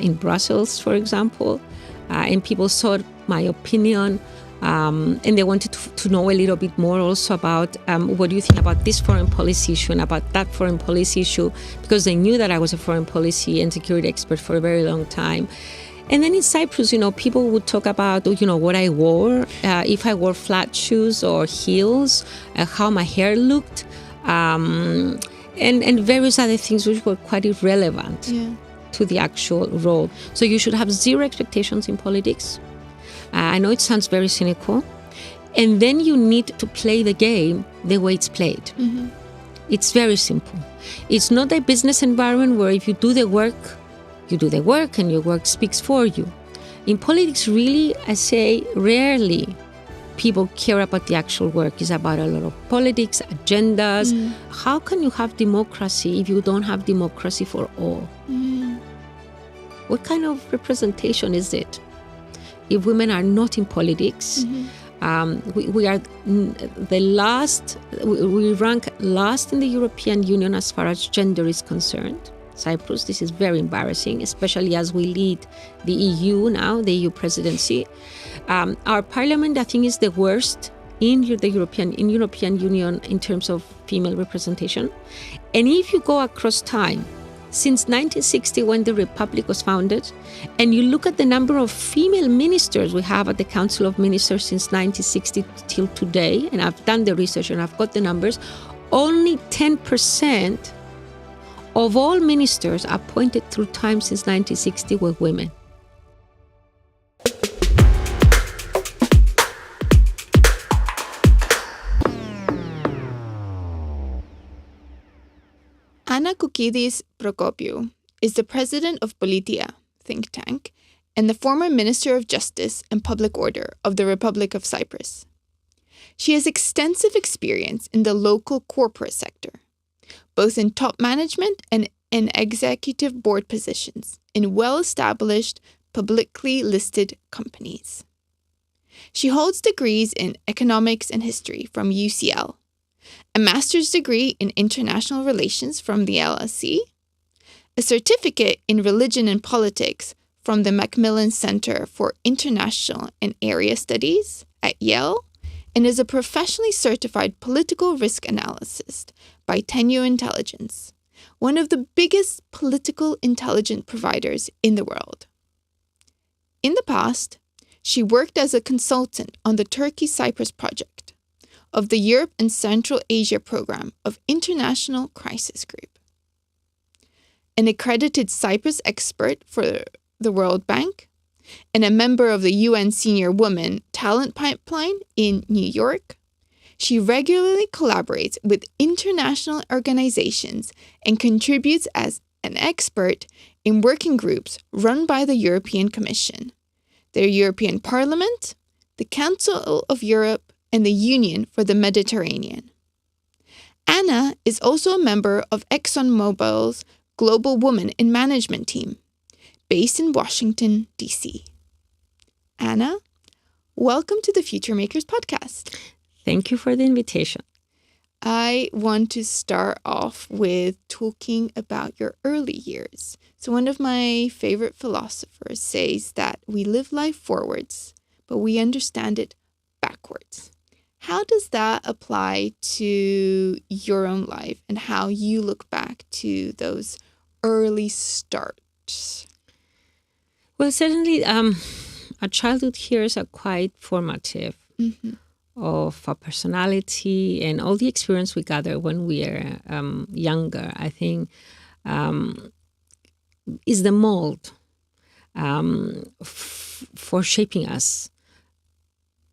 in Brussels, for example, and people sought my opinion. And they wanted to know a little bit more also about what do you think about this foreign policy issue and about that foreign policy issue, because they knew that I was a foreign policy and security expert for a very long time. And then in Cyprus, people would talk about, what I wore, if I wore flat shoes or heels, how my hair looked, and various other things which were quite irrelevant to the actual role. So you should have zero expectations in politics. I know it sounds very cynical. And then you need to play the game the way it's played. Mm-hmm. It's very simple. It's not a business environment where if you do the work, you do the work and your work speaks for you. In politics, really, I say rarely people care about the actual work. It's about a lot of politics, agendas. Mm. How can you have democracy if you don't have democracy for all? Mm. What kind of representation is it? If women are not in politics, we are the last, we rank last in the European Union as far as gender is concerned. Cyprus, this is very embarrassing, especially as we lead the EU now, the EU presidency. Our parliament, I think, is the worst in the European Union in terms of female representation. And if you go across time, since 1960, when the Republic was founded, and you look at the number of female ministers we have at the Council of Ministers since 1960 till today, and I've done the research and I've got the numbers, only 10% of all ministers appointed through time since 1960 were women. Anna Koukkides-Procopiou is the president of Politeia think tank and the former Minister of Justice and Public Order of the Republic of Cyprus. She has extensive experience in the local corporate sector, both in top management and in executive board positions in well-established, publicly listed companies. She holds degrees in economics and history from UCL, a master's degree in international relations from the LSE, a certificate in religion and politics from the Macmillan Center for International and Area Studies at Yale, and is a professionally certified political risk analyst by Teneo Intelligence, one of the biggest political intelligence providers in the world. In the past, she worked as a consultant on the Turkey-Cyprus project of the Europe and Central Asia Program of International Crisis Group, an accredited Cyprus expert for the World Bank, and a member of the UN Senior Women Talent Pipeline in New York. She regularly collaborates with international organizations and contributes as an expert in working groups run by the European Commission, the European Parliament, the Council of Europe, and the Union for the Mediterranean. Anna is also a member of ExxonMobil's Global Women in Management team, based in Washington, D.C. Anna, welcome to the Future Makers podcast. Thank you for the invitation. I want to start off with talking about your early years. So one of my favorite philosophers says that we live life forwards, but we understand it backwards. How does that apply to your own life and how you look back to those early starts? Well, certainly our childhood years are quite formative of our personality and all the experience we gather when we are younger, I think, is the mold for shaping us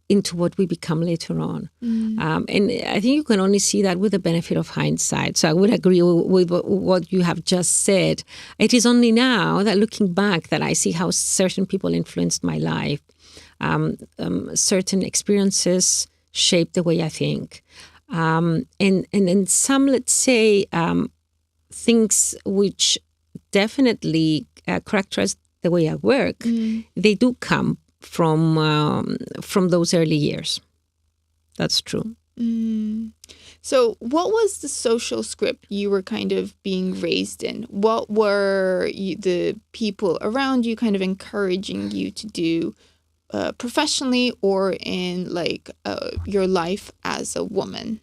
into what we become later on. And I think you can only see that with the benefit of hindsight. So I would agree with what you have just said. It is only now that looking back that I see how certain people influenced my life. Certain experiences shaped the way I think. And some, let's say, things which definitely characterize the way I work, they do come from those early years. That's true. So what was the social script you were kind of being raised in? What were the people around you kind of encouraging you to do professionally or in like your life as a woman?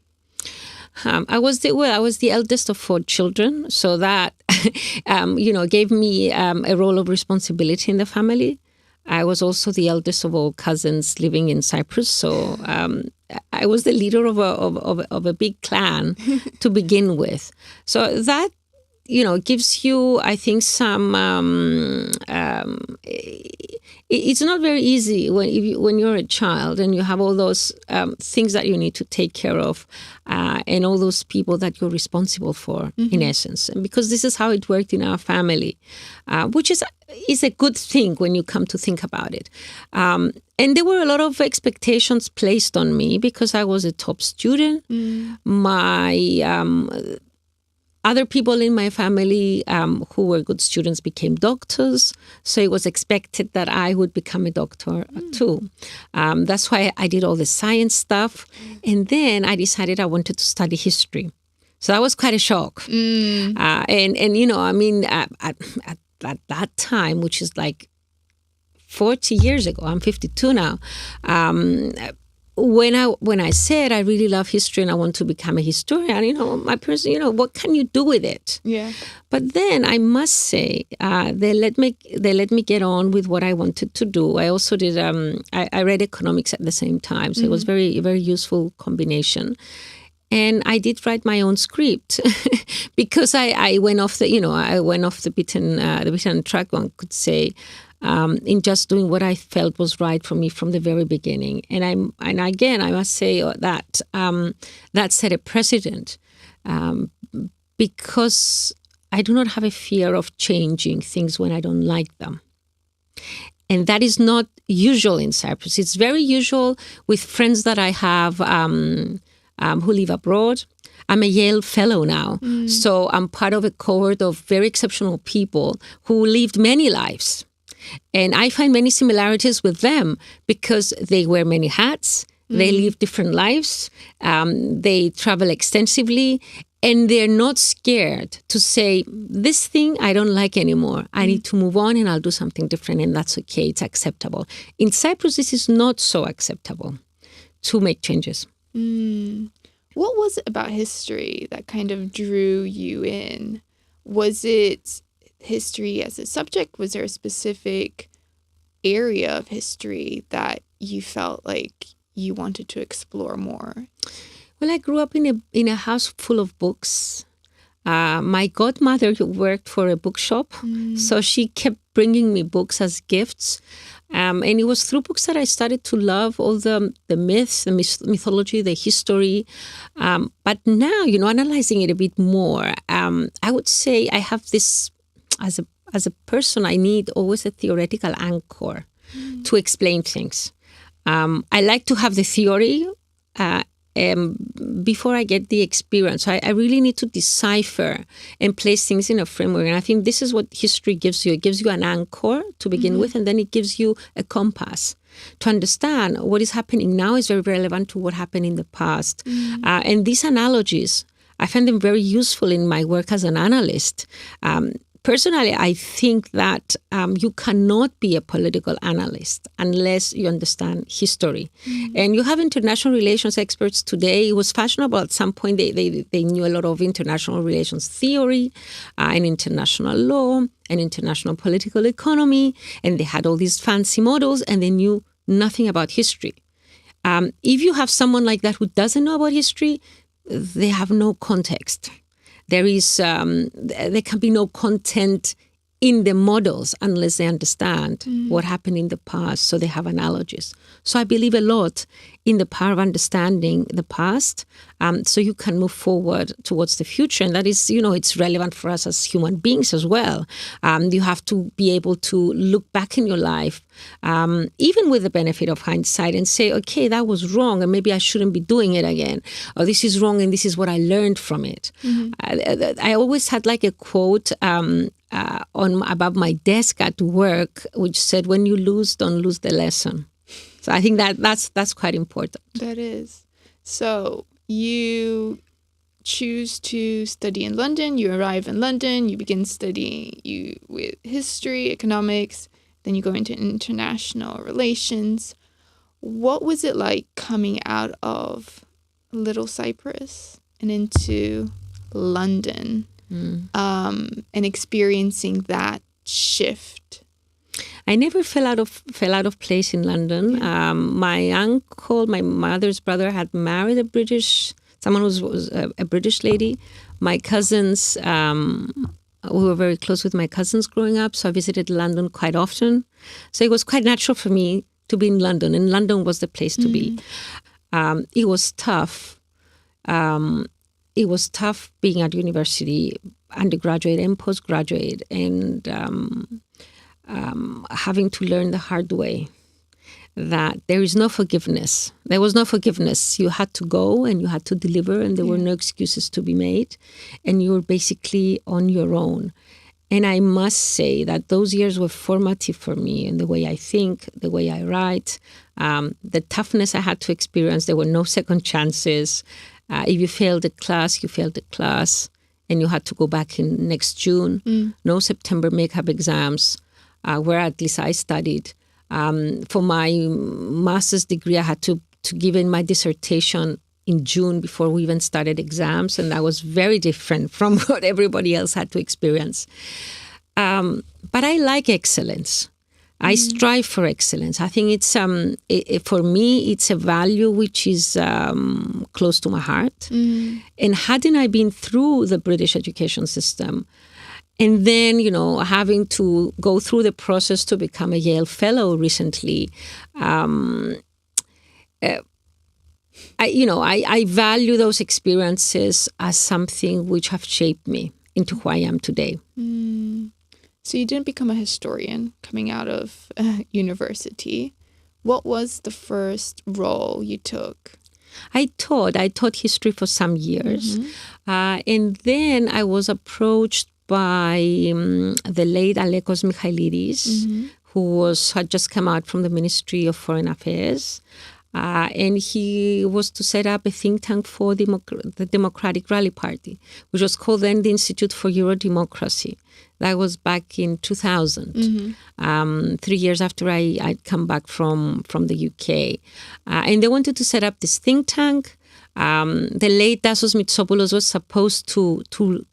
I was the eldest of 4 children, so that gave me a role of responsibility in the family. I was also the eldest of all cousins living in Cyprus, so I was the leader of a big clan to begin with. So that gives you, I think, some. It's not very easy when you're a child and you have all those things that you need to take care of, and all those people that you're responsible for, in essence. And because this is how it worked in our family, which is a good thing when you come to think about it. And there were a lot of expectations placed on me because I was a top student. My other people in my family who were good students became doctors. So it was expected that I would become a doctor too. That's why I did all the science stuff. And then I decided I wanted to study history. So that was quite a shock. At that time, which is like 40 years ago, I'm 52 now, when I said I really love history and I want to become a historian, my parents, what can you do with it? Yeah. But then I must say, they let me get on with what I wanted to do. I also did. I read economics at the same time, so it was very, very useful combination. And I did write my own script because I went off the beaten track, one could say. In just doing what I felt was right for me from the very beginning. And again, I must say that that set a precedent because I do not have a fear of changing things when I don't like them. And that is not usual in Cyprus. It's very usual with friends that I have who live abroad. I'm a Yale fellow now, so I'm part of a cohort of very exceptional people who lived many lives. And I find many similarities with them because they wear many hats, they live different lives, they travel extensively, and they're not scared to say, this thing I don't like anymore. I need to move on and I'll do something different, and that's okay, it's acceptable. In Cyprus, this is not so acceptable to make changes. What was it about history that kind of drew you in? Was it history as a subject? Was there a specific area of history that you felt like you wanted to explore more? Well, I grew up in a house full of books. My godmother worked for a bookshop, so she kept bringing me books as gifts. And it was through books that I started to love all the myths, the mythology, the history. But now, analyzing it a bit more, I would say I have this. As a person, I need always a theoretical anchor to explain things. I like to have the theory before I get the experience. I really need to decipher and place things in a framework. And I think this is what history gives you. It gives you an anchor to begin with, and then it gives you a compass to understand what is happening now is very relevant to what happened in the past. And these analogies, I find them very useful in my work as an analyst. Personally, I think that you cannot be a political analyst unless you understand history. And you have international relations experts today. It was fashionable at some point. They knew a lot of international relations theory and international law and international political economy. And they had all these fancy models and they knew nothing about history. If you have someone like that who doesn't know about history, they have no context. There can be no content in the models unless they understand what happened in the past, so they have analogies. So I believe a lot in the power of understanding the past, so you can move forward towards the future. And that is, it's relevant for us as human beings as well. You have to be able to look back in your life, even with the benefit of hindsight, and say, okay, that was wrong, and maybe I shouldn't be doing it again. Or this is wrong, and this is what I learned from it. I always had like a quote on above my desk at work, which said, when you lose, don't lose the lesson. So I think that's quite important. That is. So you choose to study in London. You arrive in London. You begin studying with history, economics. Then you go into international relations. What was it like coming out of Little Cyprus and into London, and experiencing that shift? I never fell out of place in London. My uncle, my mother's brother, had married someone who was a British lady. My cousins, we were very close with my cousins growing up, so I visited London quite often. So it was quite natural for me to be in London, and London was the place to be. It was tough. It was tough being at university, undergraduate and postgraduate, and having to learn the hard way that there is no forgiveness. There was no forgiveness. You had to go and you had to deliver, and there were no excuses to be made, and you were basically on your own. And I must say that those years were formative for me in the way I think, the way I write, the toughness I had to experience. There were no second chances. If you failed a class, you failed a class, and you had to go back in next June. No September makeup exams, where at least I studied. For my master's degree, I had to give in my dissertation in June before we even started exams, and that was very different from what everybody else had to experience. But I like excellence. I strive for excellence. I think it's for me, it's a value which is close to my heart. And hadn't I been through the British education system, and then, having to go through the process to become a Yale Fellow recently, I value those experiences as something which have shaped me into who I am today. So you didn't become a historian coming out of university. What was the first role you took? I taught history for some years. And then I was approached by the late Alekos Michailidis, who had just come out from the Ministry of Foreign Affairs. And he was to set up a think tank for the Democratic Rally Party, which was called then the Institute for Euro-Democracy. That was back in 2000, 3 years after I'd come back from the UK. And they wanted to set up this think tank. The late Tassos Mitsopoulos was supposed to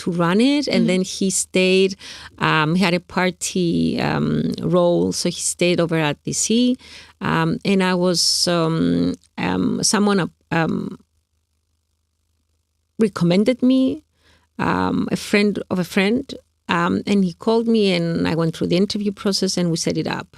run it, and then he stayed. He had a party role, so he stayed over at DC. And I was someone recommended me, a friend of a friend, and he called me, and I went through the interview process, and we set it up.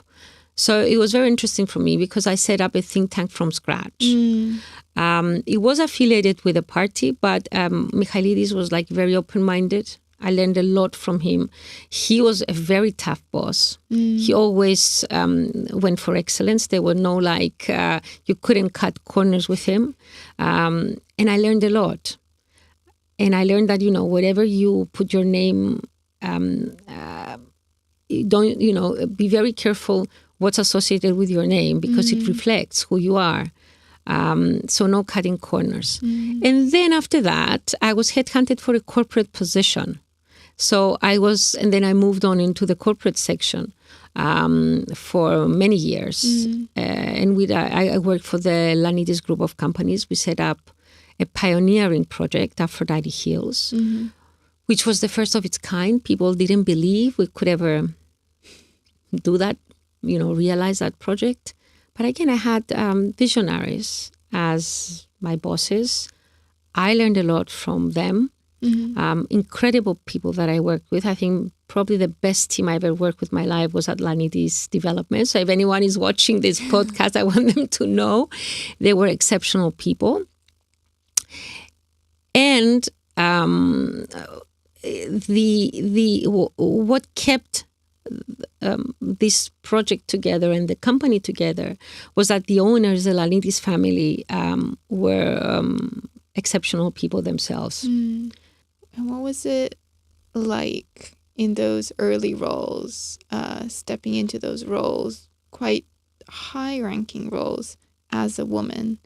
So it was very interesting for me because I set up a think tank from scratch. It was affiliated with a party, but Michailidis was very open-minded. I learned a lot from him. He was a very tough boss. He always went for excellence. There were no you couldn't cut corners with him. And I learned a lot. And I learned that, whatever you put your name, be very careful what's associated with your name because it reflects who you are. So no cutting corners. And then after that, I was headhunted for a corporate position. And then I moved on into the corporate section for many years. And I worked for the Lanidis group of companies. We set up a pioneering project, Aphrodite Hills, which was the first of its kind. People didn't believe we could ever do that, realize that project. But again, I had visionaries as my bosses. I learned a lot from them. Incredible people that I worked with. I think probably the best team I ever worked with in my life was at Lanidis Development. So if anyone is watching this podcast, I want them to know they were exceptional people. And what kept this project together and the company together was that the owners, the Lanidis family, were exceptional people themselves. And what was it like in those early roles, stepping into those roles, quite high-ranking roles as a woman?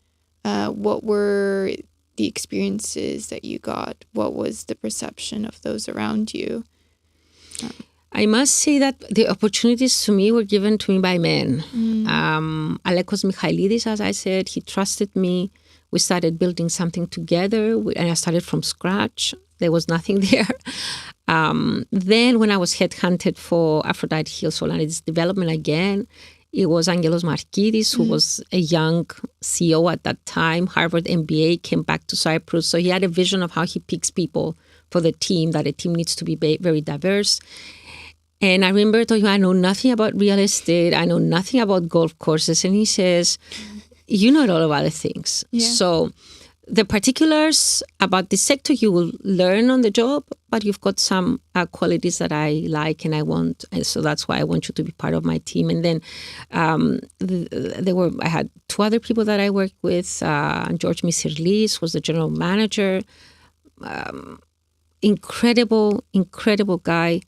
What were the experiences that you got? What was the perception of those around you? I must say that the opportunities to me were given to me by men. Alekos Michailidis, as I said, he trusted me. We started building something together, and I started from scratch. There was nothing there. Then when I was headhunted for Aphrodite Hill Solanidis development again, it was Angelos Markidis, who was a young CEO at that time, Harvard MBA, came back to Cyprus. So he had a vision of how he picks people for the team, that a team needs to be very diverse. And I remember telling him, I know nothing about real estate. I know nothing about golf courses. And he says, you know a lot of other things. Yeah. So the particulars about the sector you will learn on the job, but you've got some qualities that I like and I want. And so that's why I want you to be part of my team. And then I had two other people that I worked with. George Misirlis was the general manager. Incredible guy.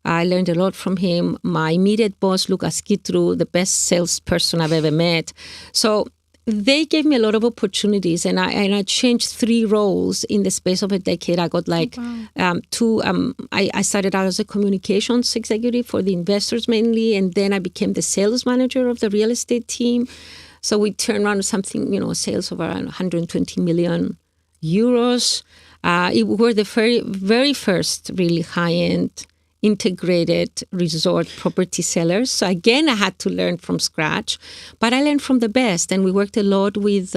I learned a lot from him. My immediate boss, Lucas Kitru, the best salesperson I've ever met. So they gave me a lot of opportunities, and I changed 3 roles in the space of a decade. I got I started out as a communications executive for the investors mainly, and then I became the sales manager of the real estate team. So we turned around something, sales of around 120 million euros. We were the very first really high-end integrated resort property sellers. So again, I had to learn from scratch, but I learned from the best. And we worked a lot with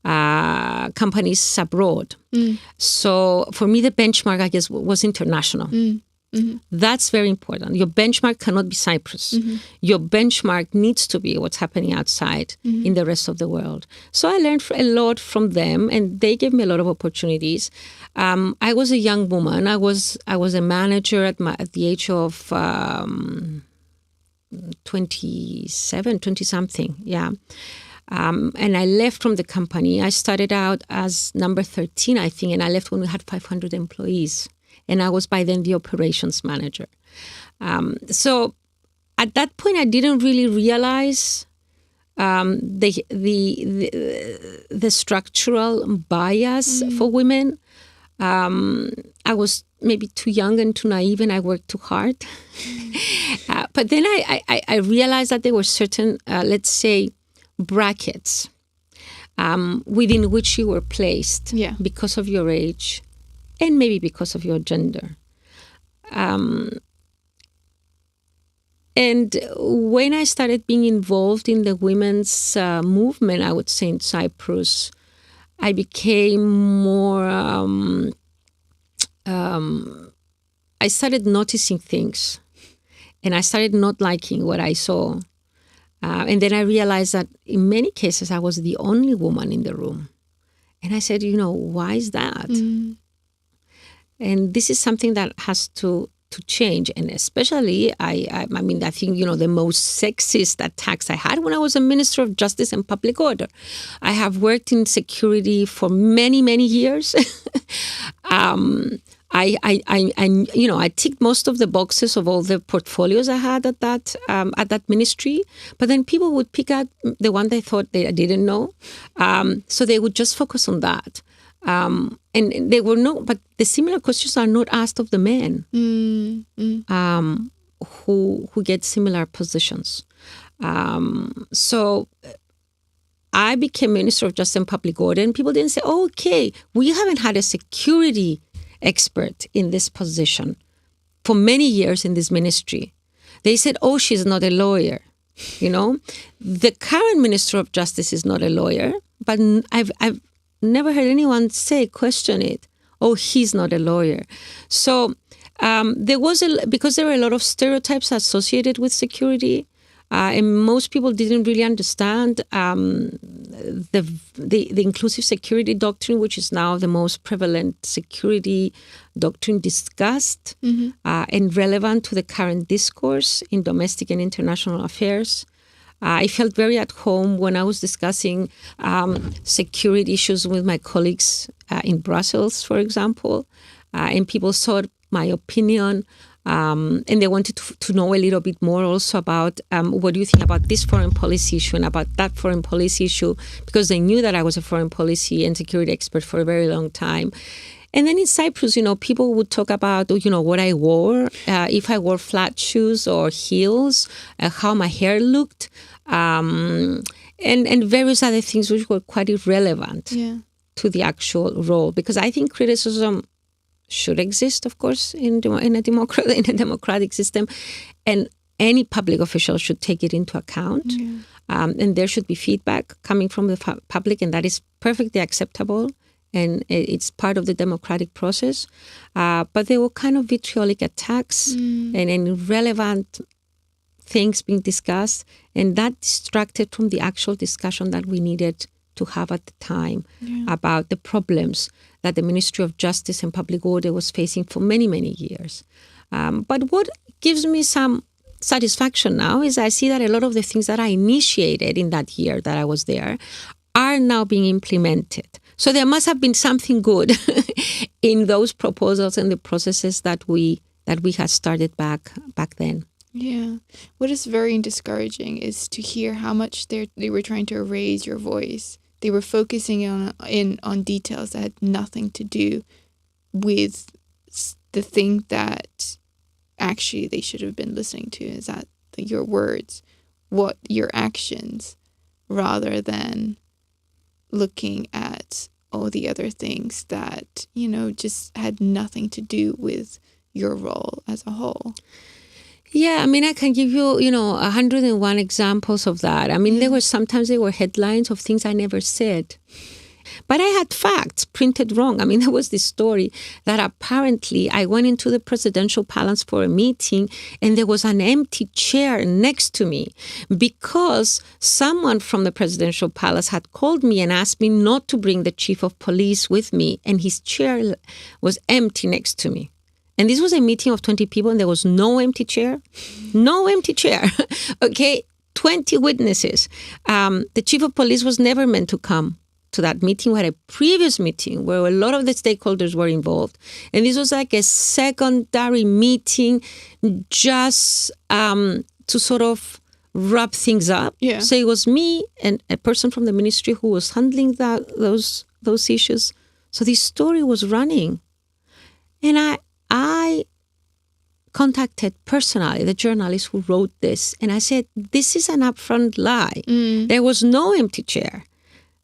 companies abroad. So for me, the benchmark, I guess, was international. That's very important. Your benchmark cannot be Cyprus. Your benchmark needs to be what's happening outside in the rest of the world. So I learned a lot from them, and they gave me a lot of opportunities. I was a young woman. I was a manager at the age of 27, 20-something, yeah. And I left from the company. I started out as number 13, I think, and I left when we had 500 employees. And I was by then the operations manager. So at that point, I didn't really realize the structural bias for women. I was maybe too young and too naive, and I worked too hard. But then I realized that there were certain, let's say, brackets within which you were placed because of your age and maybe because of your gender. And when I started being involved in the women's movement, I would say in Cyprus, I became more, I started noticing things, and I started not liking what I saw. And then I realized that in many cases, I was the only woman in the room. And I said, why is that? And this is something that has to change. And especially, I think, the most sexist attacks I had when I was a Minister of Justice and Public Order. I have worked in security for many, many years. I ticked most of the boxes of all the portfolios I had at that ministry. But then people would pick out the one they thought they didn't know. So they would just focus on that. And they were but the similar questions are not asked of the men who get similar positions. So I became Minister of Justice and Public Order, and people didn't say, okay, we haven't had a security expert in this position for many years in this ministry. They said, she's not a lawyer. The current Minister of Justice is not a lawyer, but I've never heard anyone question it. He's not a lawyer. So because there were a lot of stereotypes associated with security, and most people didn't really understand the inclusive security doctrine, which is now the most prevalent security doctrine discussed and relevant to the current discourse in domestic and international affairs. I felt very at home when I was discussing security issues with my colleagues in Brussels, for example, and people sought my opinion And they wanted to know a little bit more also about what do you think about this foreign policy issue and about that foreign policy issue, because they knew that I was a foreign policy and security expert for a very long time. And then in Cyprus, people would talk about, what I wore, if I wore flat shoes or heels, how my hair looked, and various other things which were quite irrelevant to the actual role. Because I think criticism should exist, of course, in a democratic system, and any public official should take it into account. And there should be feedback coming from the public, and that is perfectly acceptable. And it's part of the democratic process. But there were kind of vitriolic attacks and irrelevant things being discussed. And that distracted from the actual discussion that we needed to have at the time about the problems that the Ministry of Justice and Public Order was facing for many, many years. But what gives me some satisfaction now is I see that a lot of the things that I initiated in that year that I was there are now being implemented. So there must have been something good in those proposals and the processes that we had started back then. Yeah. What is very discouraging is to hear how much they were trying to erase your voice. They were focusing on details that had nothing to do with the thing that actually they should have been listening to, is that your words, what your actions, rather than looking at all the other things that, just had nothing to do with your role as a whole. Yeah, I can give you, 101 examples of that. There were headlines of things I never said. But I had facts printed wrong. There was this story that apparently I went into the presidential palace for a meeting and there was an empty chair next to me because someone from the presidential palace had called me and asked me not to bring the chief of police with me, and his chair was empty next to me. And this was a meeting of 20 people and there was no empty chair. No empty chair. Okay, 20 witnesses. The chief of police was never meant to come to that meeting. We had a previous meeting where a lot of the stakeholders were involved. And this was like a secondary meeting just to sort of wrap things up. Yeah. So it was me and a person from the ministry who was handling those issues. So this story was running. And I contacted personally the journalist who wrote this. And I said, this is an upfront lie. There was no empty chair.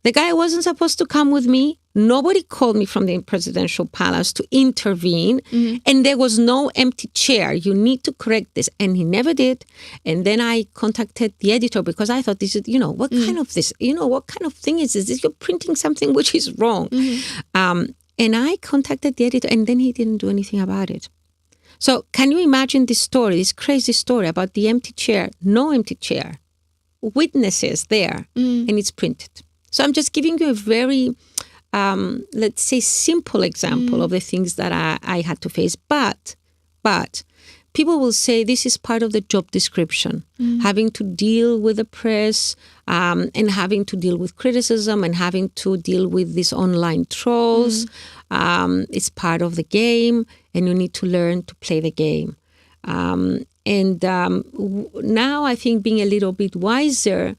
The guy wasn't supposed to come with me. Nobody called me from the presidential palace to intervene. And there was no empty chair. You need to correct this. And he never did. And then I contacted the editor because I thought, this is, what kind of thing is this? You're printing something which is wrong. And I contacted the editor and then he didn't do anything about it. So can you imagine this story, this crazy story about the empty chair, no empty chair, witnesses there, and it's printed. So I'm just giving you a very, let's say, simple example of the things that I had to face. But people will say this is part of the job description, having to deal with the press and having to deal with criticism and having to deal with these online trolls. It's part of the game and you need to learn to play the game. Now I think being a little bit wiser,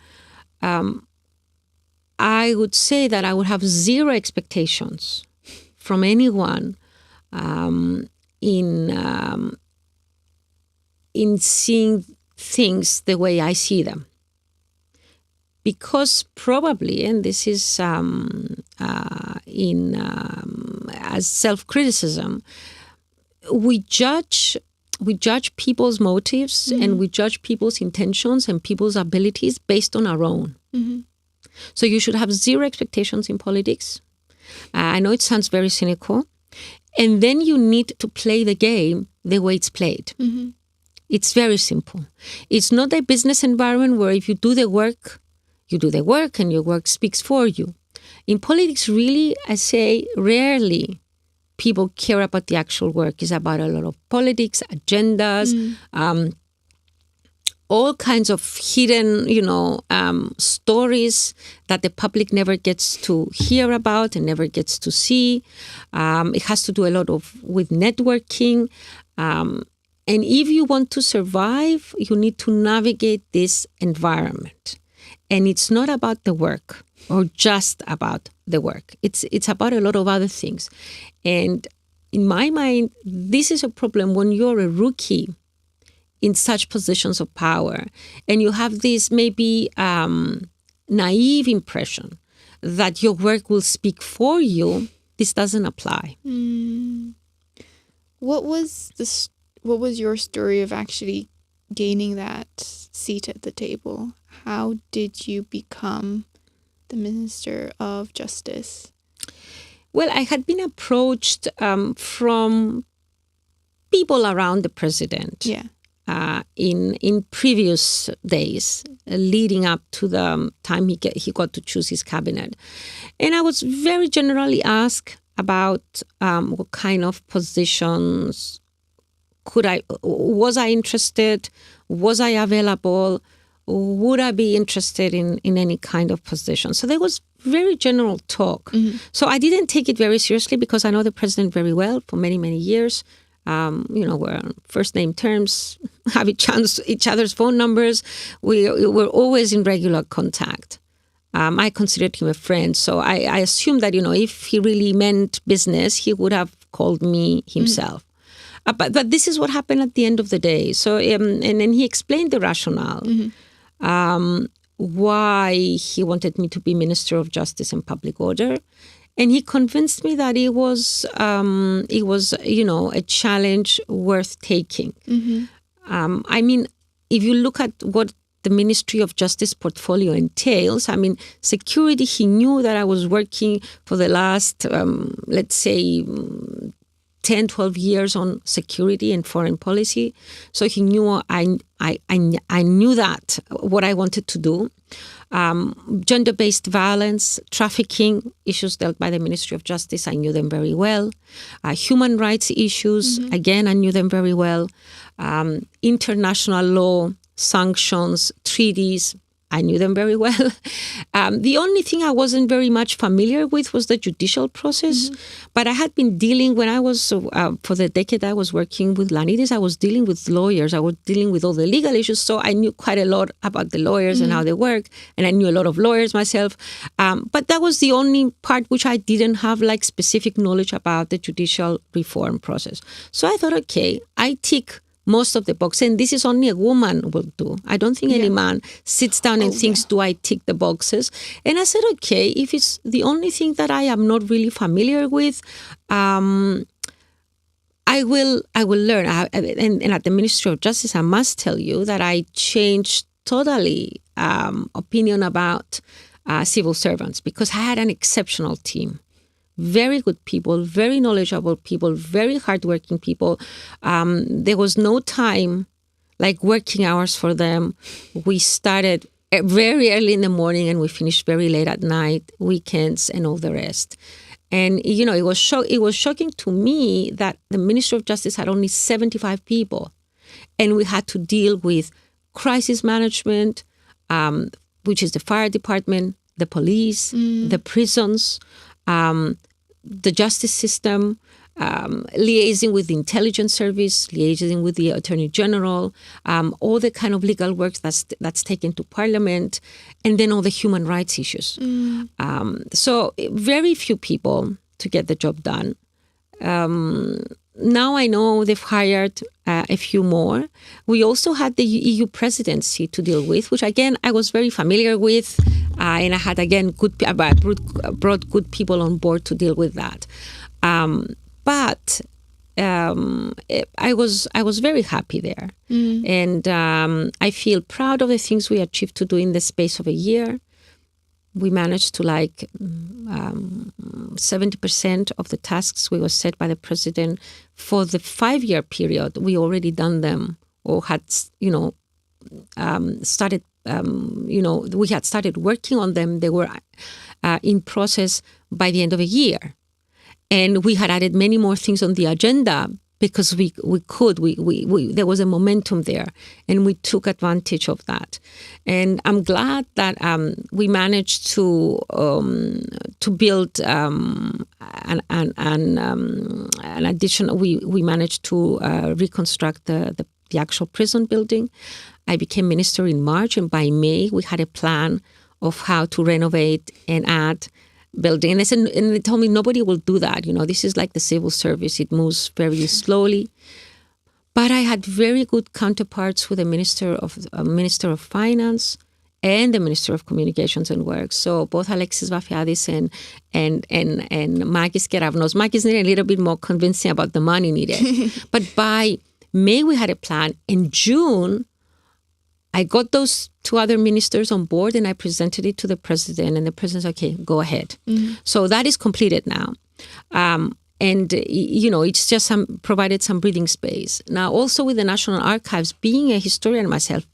I would say that I would have zero expectations from anyone in seeing things the way I see them. Because probably, and this is as self-criticism, we judge people's motives and we judge people's intentions and people's abilities based on our own. So you should have zero expectations in politics. I know it sounds very cynical. And then you need to play the game the way it's played. It's very simple. It's not a business environment where if you do the work, you do the work and your work speaks for you. In politics, really, I say rarely people care about the actual work. It's about a lot of politics, agendas, all kinds of hidden, stories that the public never gets to hear about and never gets to see. It has to do a lot with networking. And if you want to survive, you need to navigate this environment. And it's not about the work or just about the work. It's about a lot of other things. And in my mind, this is a problem when you're a rookie in such positions of power, and you have this maybe naive impression that your work will speak for you. This doesn't apply. What was your story of actually gaining that seat at the table? How did you become the Minister of Justice? Well, I had been approached from people around the president in previous days, leading up to the time he got to choose his cabinet. And I was very generally asked about what kind of positions was I interested, was I available, would I be interested in any kind of position? So there was very general talk. Mm-hmm. So I didn't take it very seriously because I know the president very well for many, many years. We're on first name terms, have each other's phone numbers. We were always in regular contact. I considered him a friend. So I assumed that, if he really meant business, he would have called me himself. Mm-hmm. But this is what happened at the end of the day. So, and then he explained the rationale. Mm-hmm. Why he wanted me to be Minister of Justice and Public Order. And he convinced me that it was a challenge worth taking. Mm-hmm. If you look at what the Ministry of Justice portfolio entails, security, he knew that I was working for the last, 10, 12 years on security and foreign policy. So he knew I knew that, what I wanted to do. Gender-based violence, trafficking, issues dealt by the Ministry of Justice, I knew them very well. Human rights issues, mm-hmm. again, I knew them very well. International law, sanctions, treaties, I knew them very well. The only thing I wasn't very much familiar with was the judicial process. Mm-hmm. But I had been dealing, when I was, for the decade I was working with Lanides, I was dealing with lawyers. I was dealing with all the legal issues. So I knew quite a lot about the lawyers mm-hmm. and how they work. And I knew a lot of lawyers myself. But that was the only part which I didn't have specific knowledge about the judicial reform process. So I thought, okay, I tick most of the boxes, and this is only a woman will do. I don't think any man sits down and thinks, do I tick the boxes? And I said, okay, if it's the only thing that I am not really familiar with, I will learn. And at the Ministry of Justice, I must tell you that I changed totally opinion about civil servants because I had an exceptional team. Very good people, very knowledgeable people, very hardworking people. There was no time, working hours for them. We started very early in the morning and we finished very late at night, weekends and all the rest. And, it was shocking to me that the Ministry of Justice had only 75 people. And we had to deal with crisis management, which is the fire department, the police, the prisons, the justice system, liaising with the intelligence service, liaising with the attorney general, all the kind of legal work that's taken to parliament, and then all the human rights issues. So very few people to get the job done. Now I know they've hired a few more. We also had the EU presidency to deal with, which again I was very familiar with, and I had again brought good people on board to deal with that. But I was very happy there, and I feel proud of the things we achieved to do in the space of a year. We managed to 70% of the tasks we were set by the president for the 5-year period. We already done them or had, started, we had started working on them. They were in process by the end of a year. And we had added many more things on the agenda because we could. There was a momentum there, and we took advantage of that. And I'm glad that we managed to build an additional. We managed to reconstruct the actual prison building. I became minister in March, and by May we had a plan of how to renovate and add building. And they told me nobody will do that. This is like the civil service; it moves very slowly. But I had very good counterparts with the Minister of Finance and the Minister of Communications and Works. So both Alexis Vafiadis and Makis Keravnos. Makis needed a little bit more convincing about the money needed. But by May, we had a plan. In June, I got those two other ministers on board and I presented it to the president. And the president said, okay, go ahead. Mm-hmm. So that is completed now. And, it's just provided some breathing space. Now, also with the National Archives, being a historian myself,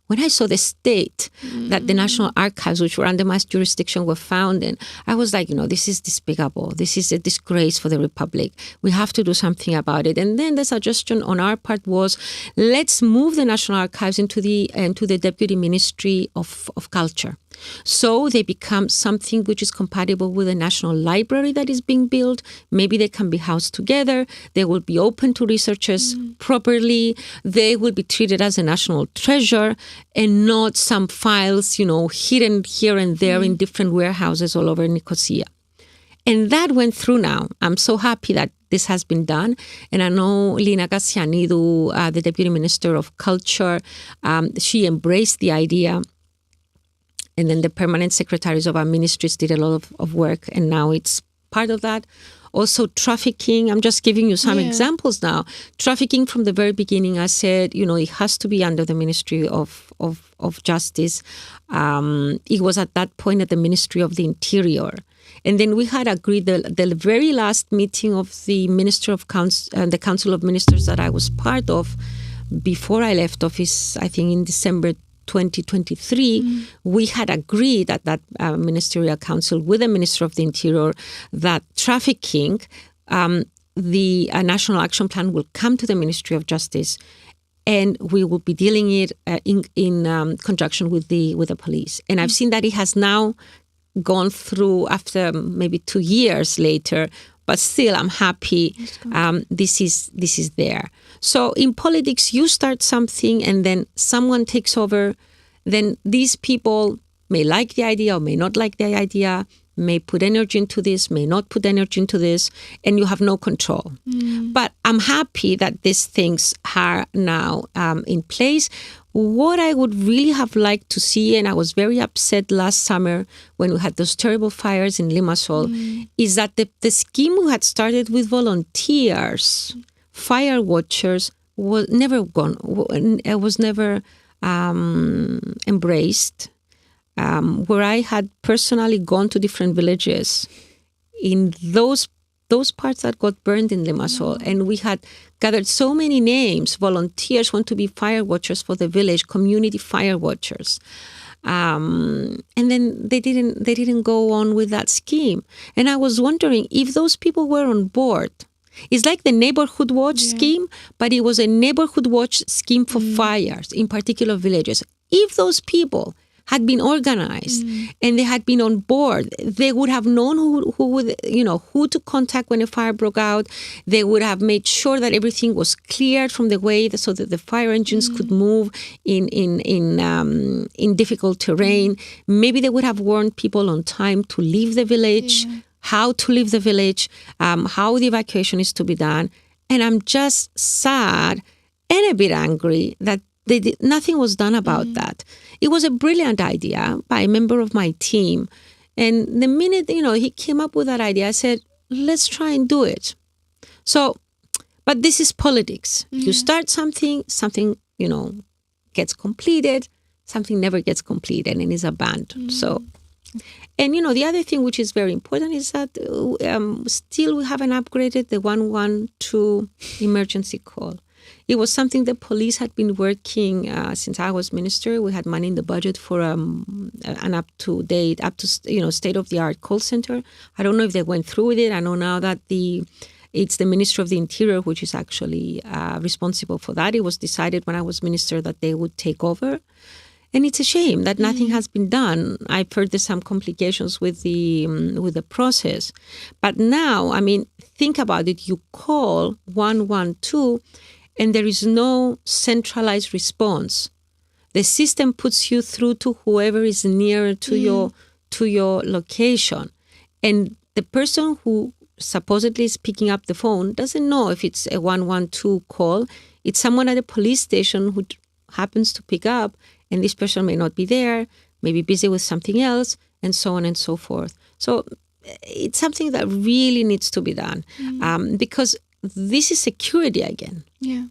when I saw the state that the National Archives, which were under my jurisdiction, were found in, I was like, this is despicable. This is a disgrace for the Republic. We have to do something about it. And then the suggestion on our part was, let's move the National Archives into the Deputy Ministry of Culture. So they become something which is compatible with the National Library that is being built. Maybe they can be housed together. They will be open to researchers properly. They will be treated as a national treasure and not some files, hidden here and there in different warehouses all over Nicosia. And that went through now. I'm so happy that this has been done. And I know Lina Kassianidou, the Deputy Minister of Culture, she embraced the idea. And then the permanent secretaries of our ministries did a lot of work, and now it's part of that. Also, trafficking. I'm just giving you some examples now. Trafficking from the very beginning, I said, it has to be under the Ministry of Justice. It was at that point at the Ministry of the Interior. And then we had agreed the very last meeting of the the Council of Ministers that I was part of before I left office, I think in December 2023, we had agreed at that ministerial council with the Minister of the Interior that trafficking, the National Action Plan will come to the Ministry of Justice, and we will be dealing it in conjunction with the police. And I've seen that it has now gone through after maybe 2 years later. But still, I'm happy this is there. So in politics, you start something and then someone takes over. Then these people may like the idea or may not like the idea, may put energy into this, may not put energy into this, and you have no control. But I'm happy that these things are now in place. What I would really have liked to see, and I was very upset last summer when we had those terrible fires in Limassol, is that the scheme we had started with volunteers, fire watchers, was never embraced. Where I had personally gone to different villages in those parts that got burned in Limassol, and we had gathered so many names. Volunteers want to be fire watchers for the village, community fire watchers, and then they didn't go on with that scheme. And I was wondering if those people were on board. It's like the neighborhood watch scheme, but it was a neighborhood watch scheme for fires in particular villages. If those people had been organized and they had been on board, they would have known who to contact when a fire broke out. They would have made sure that everything was cleared from the way so that the fire engines could move in difficult terrain. Maybe they would have warned people on time to leave the village, how to leave the village, how the evacuation is to be done. And I'm just sad and a bit angry that nothing was done about that. It was a brilliant idea by a member of my team. And the minute, he came up with that idea, I said, let's try and do it. So, but this is politics. You start something, gets completed, something never gets completed and is abandoned. So, and, the other thing which is very important is that still we haven't upgraded the 112 emergency call. It was something the police had been working since I was minister. We had money in the budget for an state-of-the-art call center. I don't know if they went through with it. I know now that the It's the Minister of the Interior, which is actually responsible for that. It was decided when I was minister that they would take over. And it's a shame that nothing has been done. I've heard there's some complications with the process. But now, I mean, think about it. You call 112 and there is no centralized response. The system puts you through to whoever is nearer to your location. And the person who supposedly is picking up the phone doesn't know if it's a 112 call. It's someone at a police station who happens to pick up, and this person may not be there, may be busy with something else, and so on and so forth. So it's something that really needs to be done because this is security again. Yeah.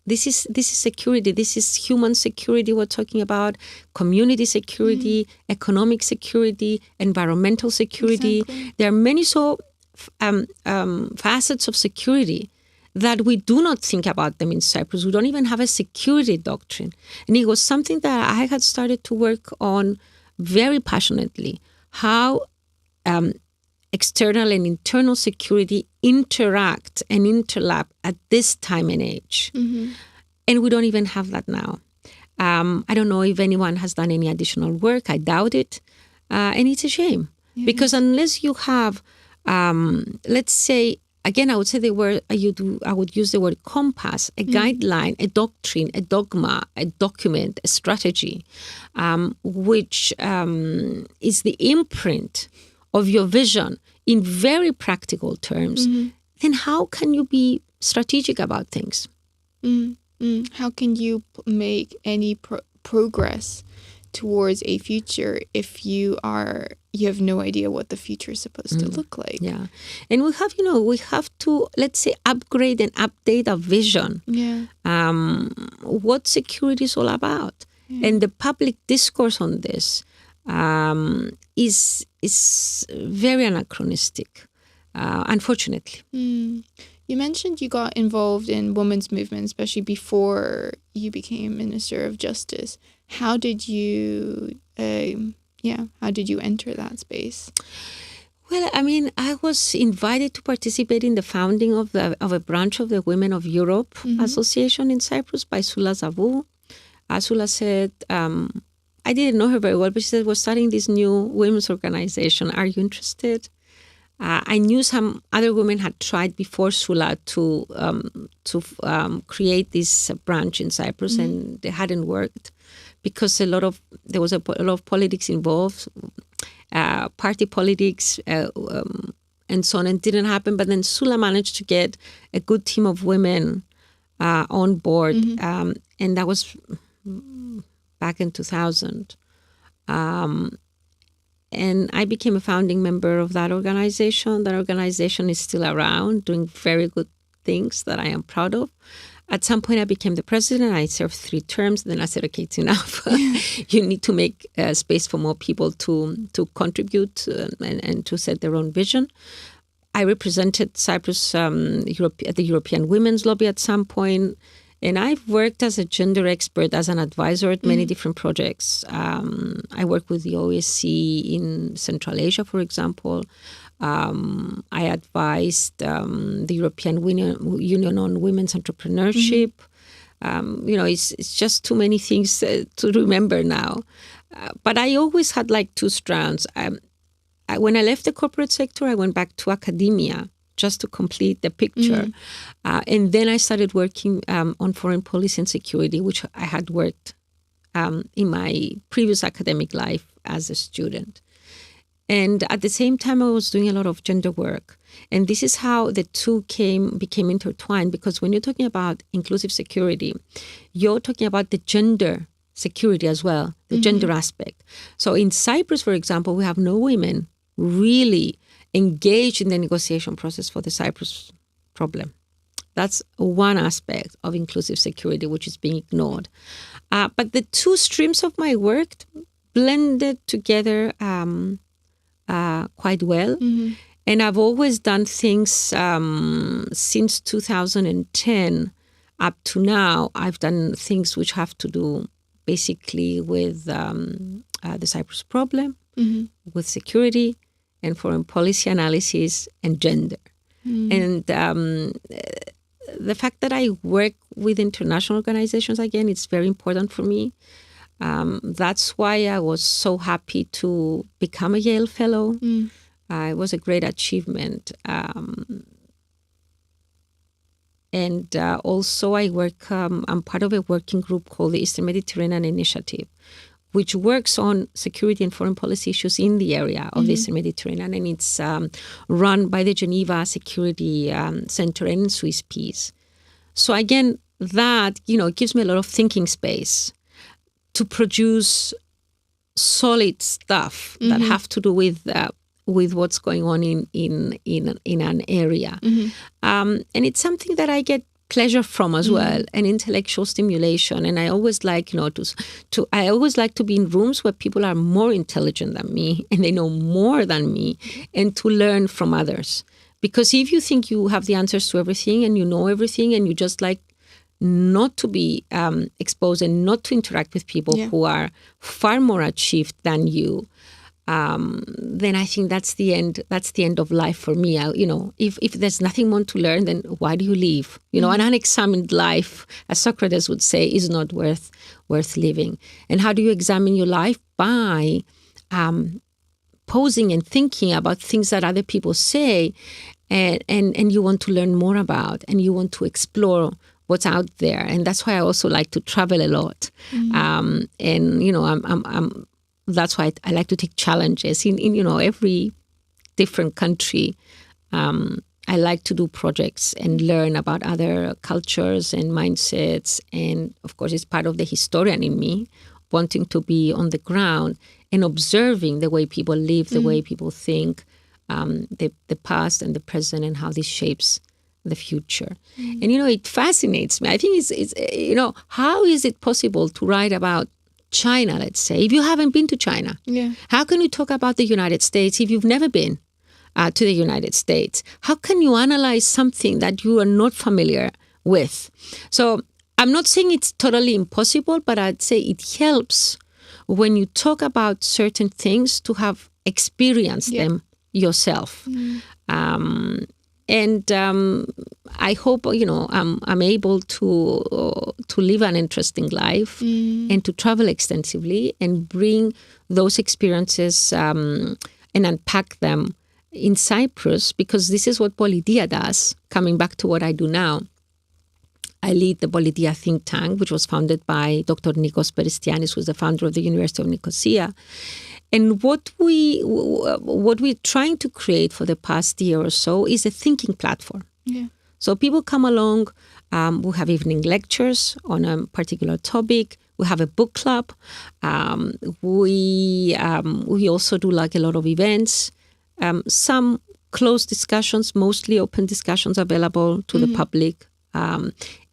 This is security. This is human security we're talking about, community security, economic security, environmental security. Exactly. There are many facets of security that we do not think about them in Cyprus. We don't even have a security doctrine. And it was something that I had started to work on very passionately, how external and internal security interact and interlap at this time and age. And we don't even have that now. I don't know if anyone has done any additional work. I doubt it. And it's a shame. Yeah. Because unless you have, let's say, again, I would say I would use the word compass, a guideline, a doctrine, a dogma, a document, a strategy, which is the imprint of your vision in very practical terms. Then how can you be strategic about things? How can you make any progress towards a future if you have no idea what the future is supposed to look like? Yeah. And we have to, let's say, upgrade and update our vision. Yeah. What security is all about. Yeah. And the public discourse on this is very anachronistic, unfortunately. You mentioned you got involved in women's movement, especially before you became Minister of Justice. How did you enter that space? Well, I mean, I was invited to participate in the founding of a branch of the Women of Europe Association in Cyprus by Sula Zavou. Sula said, I didn't know her very well, but she said, we're starting this new women's organization. Are you interested? I knew some other women had tried before Sula to create this branch in Cyprus, and they hadn't worked because there was a lot of politics involved, party politics, and so on, and didn't happen. But then Sula managed to get a good team of women on board, and that was back in 2000. And I became a founding member of that organization. That organization is still around, doing very good things that I am proud of. At some point, I became the president. I served 3 terms. Then I said, okay, it's enough. You need to make space for more people to contribute and to set their own vision. I represented Cyprus at the European Women's Lobby at some point. And I've worked as a gender expert, as an advisor at many different projects. I work with the OSCE in Central Asia, for example. I advised the European Union on women's entrepreneurship. It's just too many things to remember now. But I always had like 2 strands. When I left the corporate sector, I went back to academia, just to complete the picture. And then I started working on foreign policy and security, which I had worked in my previous academic life as a student. And at the same time, I was doing a lot of gender work. And this is how the two became intertwined, because when you're talking about inclusive security, you're talking about the gender security as well, the gender aspect. So in Cyprus, for example, we have no women really engaged in the negotiation process for the Cyprus problem. That's one aspect of inclusive security, which is being ignored. But the 2 streams of my work blended together quite well. And I've always done things since 2010 up to now. I've done things which have to do basically with the Cyprus problem, with security, and foreign policy analysis and gender. And the fact that I work with international organizations, again, it's very important for me. That's why I was so happy to become a Yale Fellow. It was a great achievement. And also I work, I'm part of a working group called the Eastern Mediterranean Initiative, which works on security and foreign policy issues in the area of the Eastern Mediterranean. And it's run by the Geneva Security Center and Swiss Peace. So again, that, it gives me a lot of thinking space to produce solid stuff that have to do with what's going on in an area. And it's something that I get pleasure from as well, and intellectual stimulation. And I always like, I always like to be in rooms where people are more intelligent than me and they know more than me, and to learn from others. Because if you think you have the answers to everything and you know everything, and you just like not to be exposed and not to interact with people who are far more achieved than you, then I think that's the end. That's the end of life for me. If there's nothing more to learn, then why do you live? An unexamined life, as Socrates would say, is not worth living. And how do you examine your life? By posing and thinking about things that other people say, and you want to learn more about, and you want to explore what's out there. And that's why I also like to travel a lot. That's why I like to take challenges in every different country. I like to do projects and learn about other cultures and mindsets. And of course, it's part of the historian in me, wanting to be on the ground and observing the way people live, the way people think, the past and the present, and how this shapes the future. And, it fascinates me. I think it's how is it possible to write about China, let's say, if you haven't been to China? How can you talk about the United States if you've never been to the United States? How can you analyze something that you are not familiar with? So I'm not saying it's totally impossible, but I'd say it helps when you talk about certain things to have experienced them yourself. And I hope, I'm able to live an interesting life and to travel extensively and bring those experiences and unpack them in Cyprus, because this is what Politeia does. Coming back to what I do now, I lead the Politeia think tank, which was founded by Dr. Nikos Peristianis, who is the founder of the University of Nicosia. And what we're trying to create for the past year or so is a thinking platform. So people come along. We have evening lectures on a particular topic. We have a book club. We also do like a lot of events. Some closed discussions, mostly open discussions available to the public.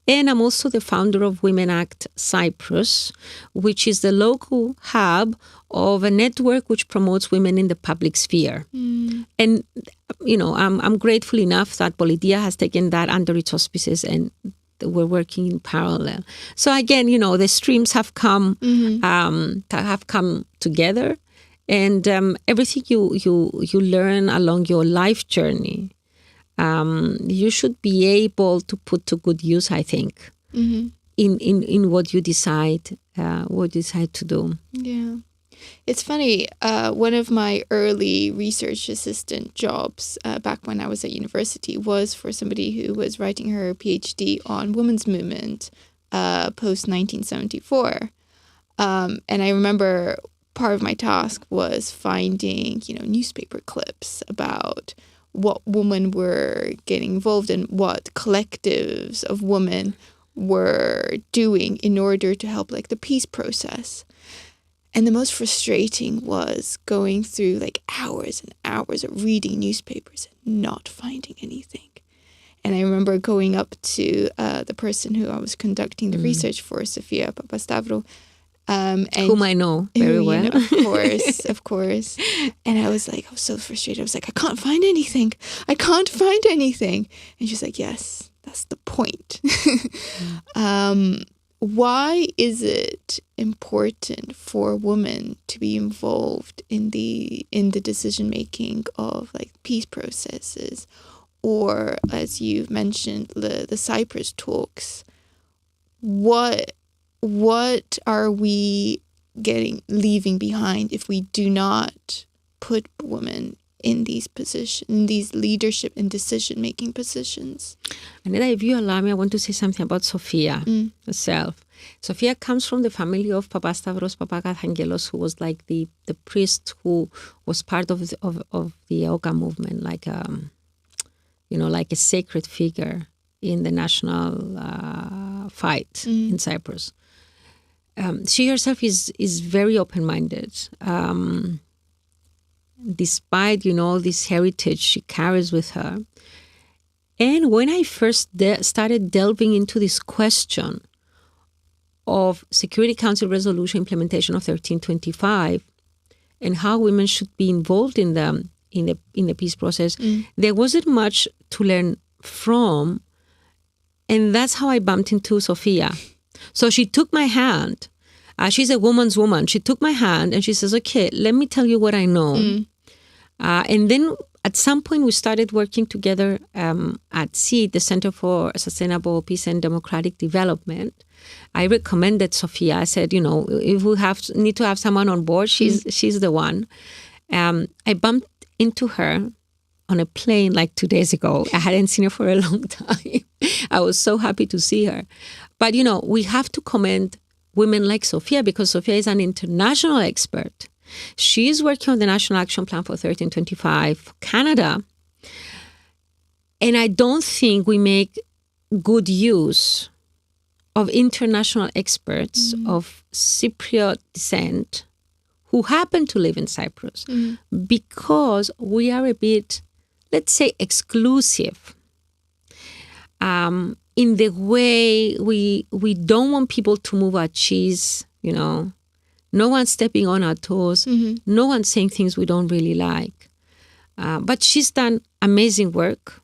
And I'm also the founder of Women Act Cyprus, which is the local hub of a network which promotes women in the public sphere. And, I'm grateful enough that Politeia has taken that under its auspices, and we're working in parallel. So again, the streams have come together, and everything you learn along your life journey, you should be able to put to good use, I think, in what you decide to do. Yeah. It's funny, one of my early research assistant jobs back when I was at university was for somebody who was writing her PhD on women's movement post-1974. And I remember part of my task was finding, newspaper clips about what women were getting involved in, what collectives of women were doing in order to help the peace process. And the most frustrating was going through hours and hours of reading newspapers and not finding anything. And I remember going up to the person who I was conducting the research for, Sofia Papastavrou, and whom I know very well. Of course. And I was so frustrated. I was I can't find anything. And she's yes, that's the point. Why is it important for women to be involved in the decision making of peace processes, or as you've mentioned, the Cyprus talks, what are we leaving behind if we do not put women in these positions, in these leadership and decision-making positions? Annetta, if you allow me, I want to say something about Sophia herself. Sophia comes from the family of Papastavros Papagathangelos, who was like the priest who was part of the yoga movement, like like a sacred figure in the national fight in Cyprus. She herself is very open-minded. Despite, this heritage she carries with her. And when I first started delving into this question of Security Council Resolution implementation of 1325 and how women should be involved in the peace process, there wasn't much to learn from. And that's how I bumped into Sophia. So she took my hand. She's a woman's woman. She took my hand and she says, okay, let me tell you what I know. And then at some point we started working together at SEED, the Center for Sustainable Peace and Democratic Development. I recommended Sophia. I said, if we need to have someone on board, she's the one. I bumped into her on a plane like 2 days ago. I hadn't seen her for a long time. I was so happy to see her. But, we have to commend women like Sophia because Sophia is an international expert. She's working on the National Action Plan for 1325 for Canada. And I don't think we make good use of international experts of Cypriot descent who happen to live in Cyprus because we are a bit, let's say, exclusive in the way we don't want people to move our cheese, No one's stepping on our toes. No one's saying things we don't really like. But she's done amazing work,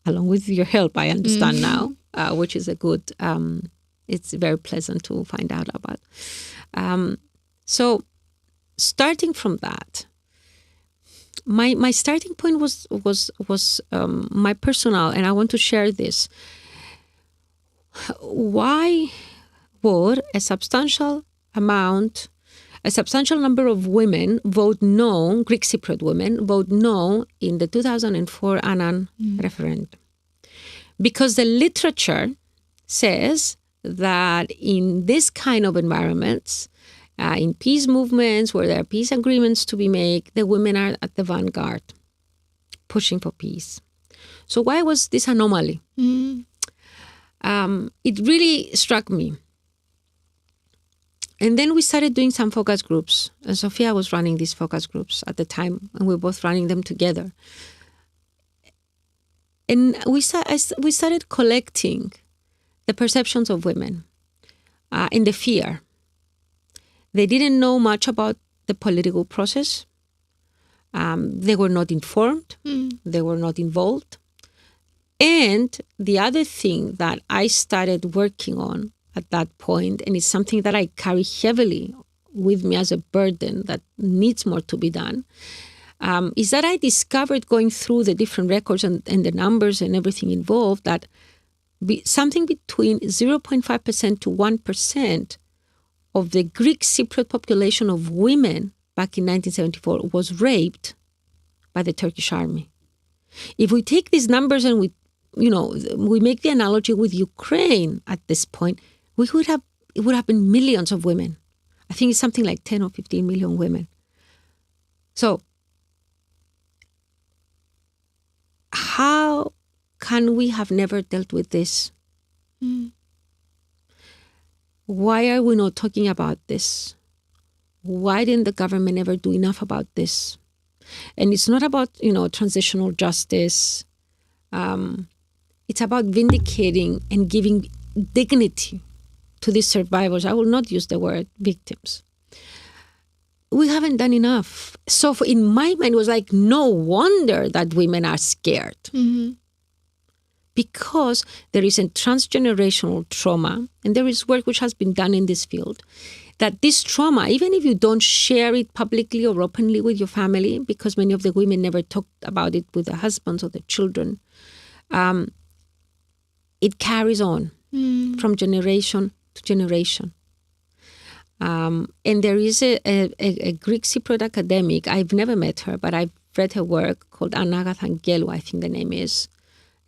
along with your help, I understand now, which is a good, it's very pleasant to find out about. So starting from that, my starting point was my personal, and I want to share this. Why would a substantial number of women vote no, Greek Cypriot women vote no in the 2004 Annan referendum? Because the literature says that in this kind of environments, in peace movements where there are peace agreements to be made, the women are at the vanguard, pushing for peace. So why was this anomaly? It really struck me. And then we started doing some focus groups. And Sophia was running these focus groups at the time, and we were both running them together. And we started collecting the perceptions of women and the fear. They didn't know much about the political process. They were not informed. They were not involved. And the other thing that I started working on at that point, and it's something that I carry heavily with me as a burden that needs more to be done, is that I discovered going through the different records and the numbers and everything involved that something between 0.5% to 1% of the Greek Cypriot population of women back in 1974 was raped by the Turkish army. If we take these numbers and we make the analogy with Ukraine at this point, it would have been millions of women. I think it's something like 10 or 15 million women. So how can we have never dealt with this? Why are we not talking about this? Why didn't the government ever do enough about this? And it's not about, transitional justice. It's about vindicating and giving dignity to these survivors. I will not use the word victims. We haven't done enough. So in my mind, it was like, no wonder that women are scared. Because there is a transgenerational trauma, and there is work which has been done in this field, that this trauma, even if you don't share it publicly or openly with your family, because many of the women never talked about it with their husbands or their children, it carries on from generation to generation. And there is a Greek Cypriot academic, I've never met her, but I've read her work, called Anna Koukkides-Procopiou, I think the name is.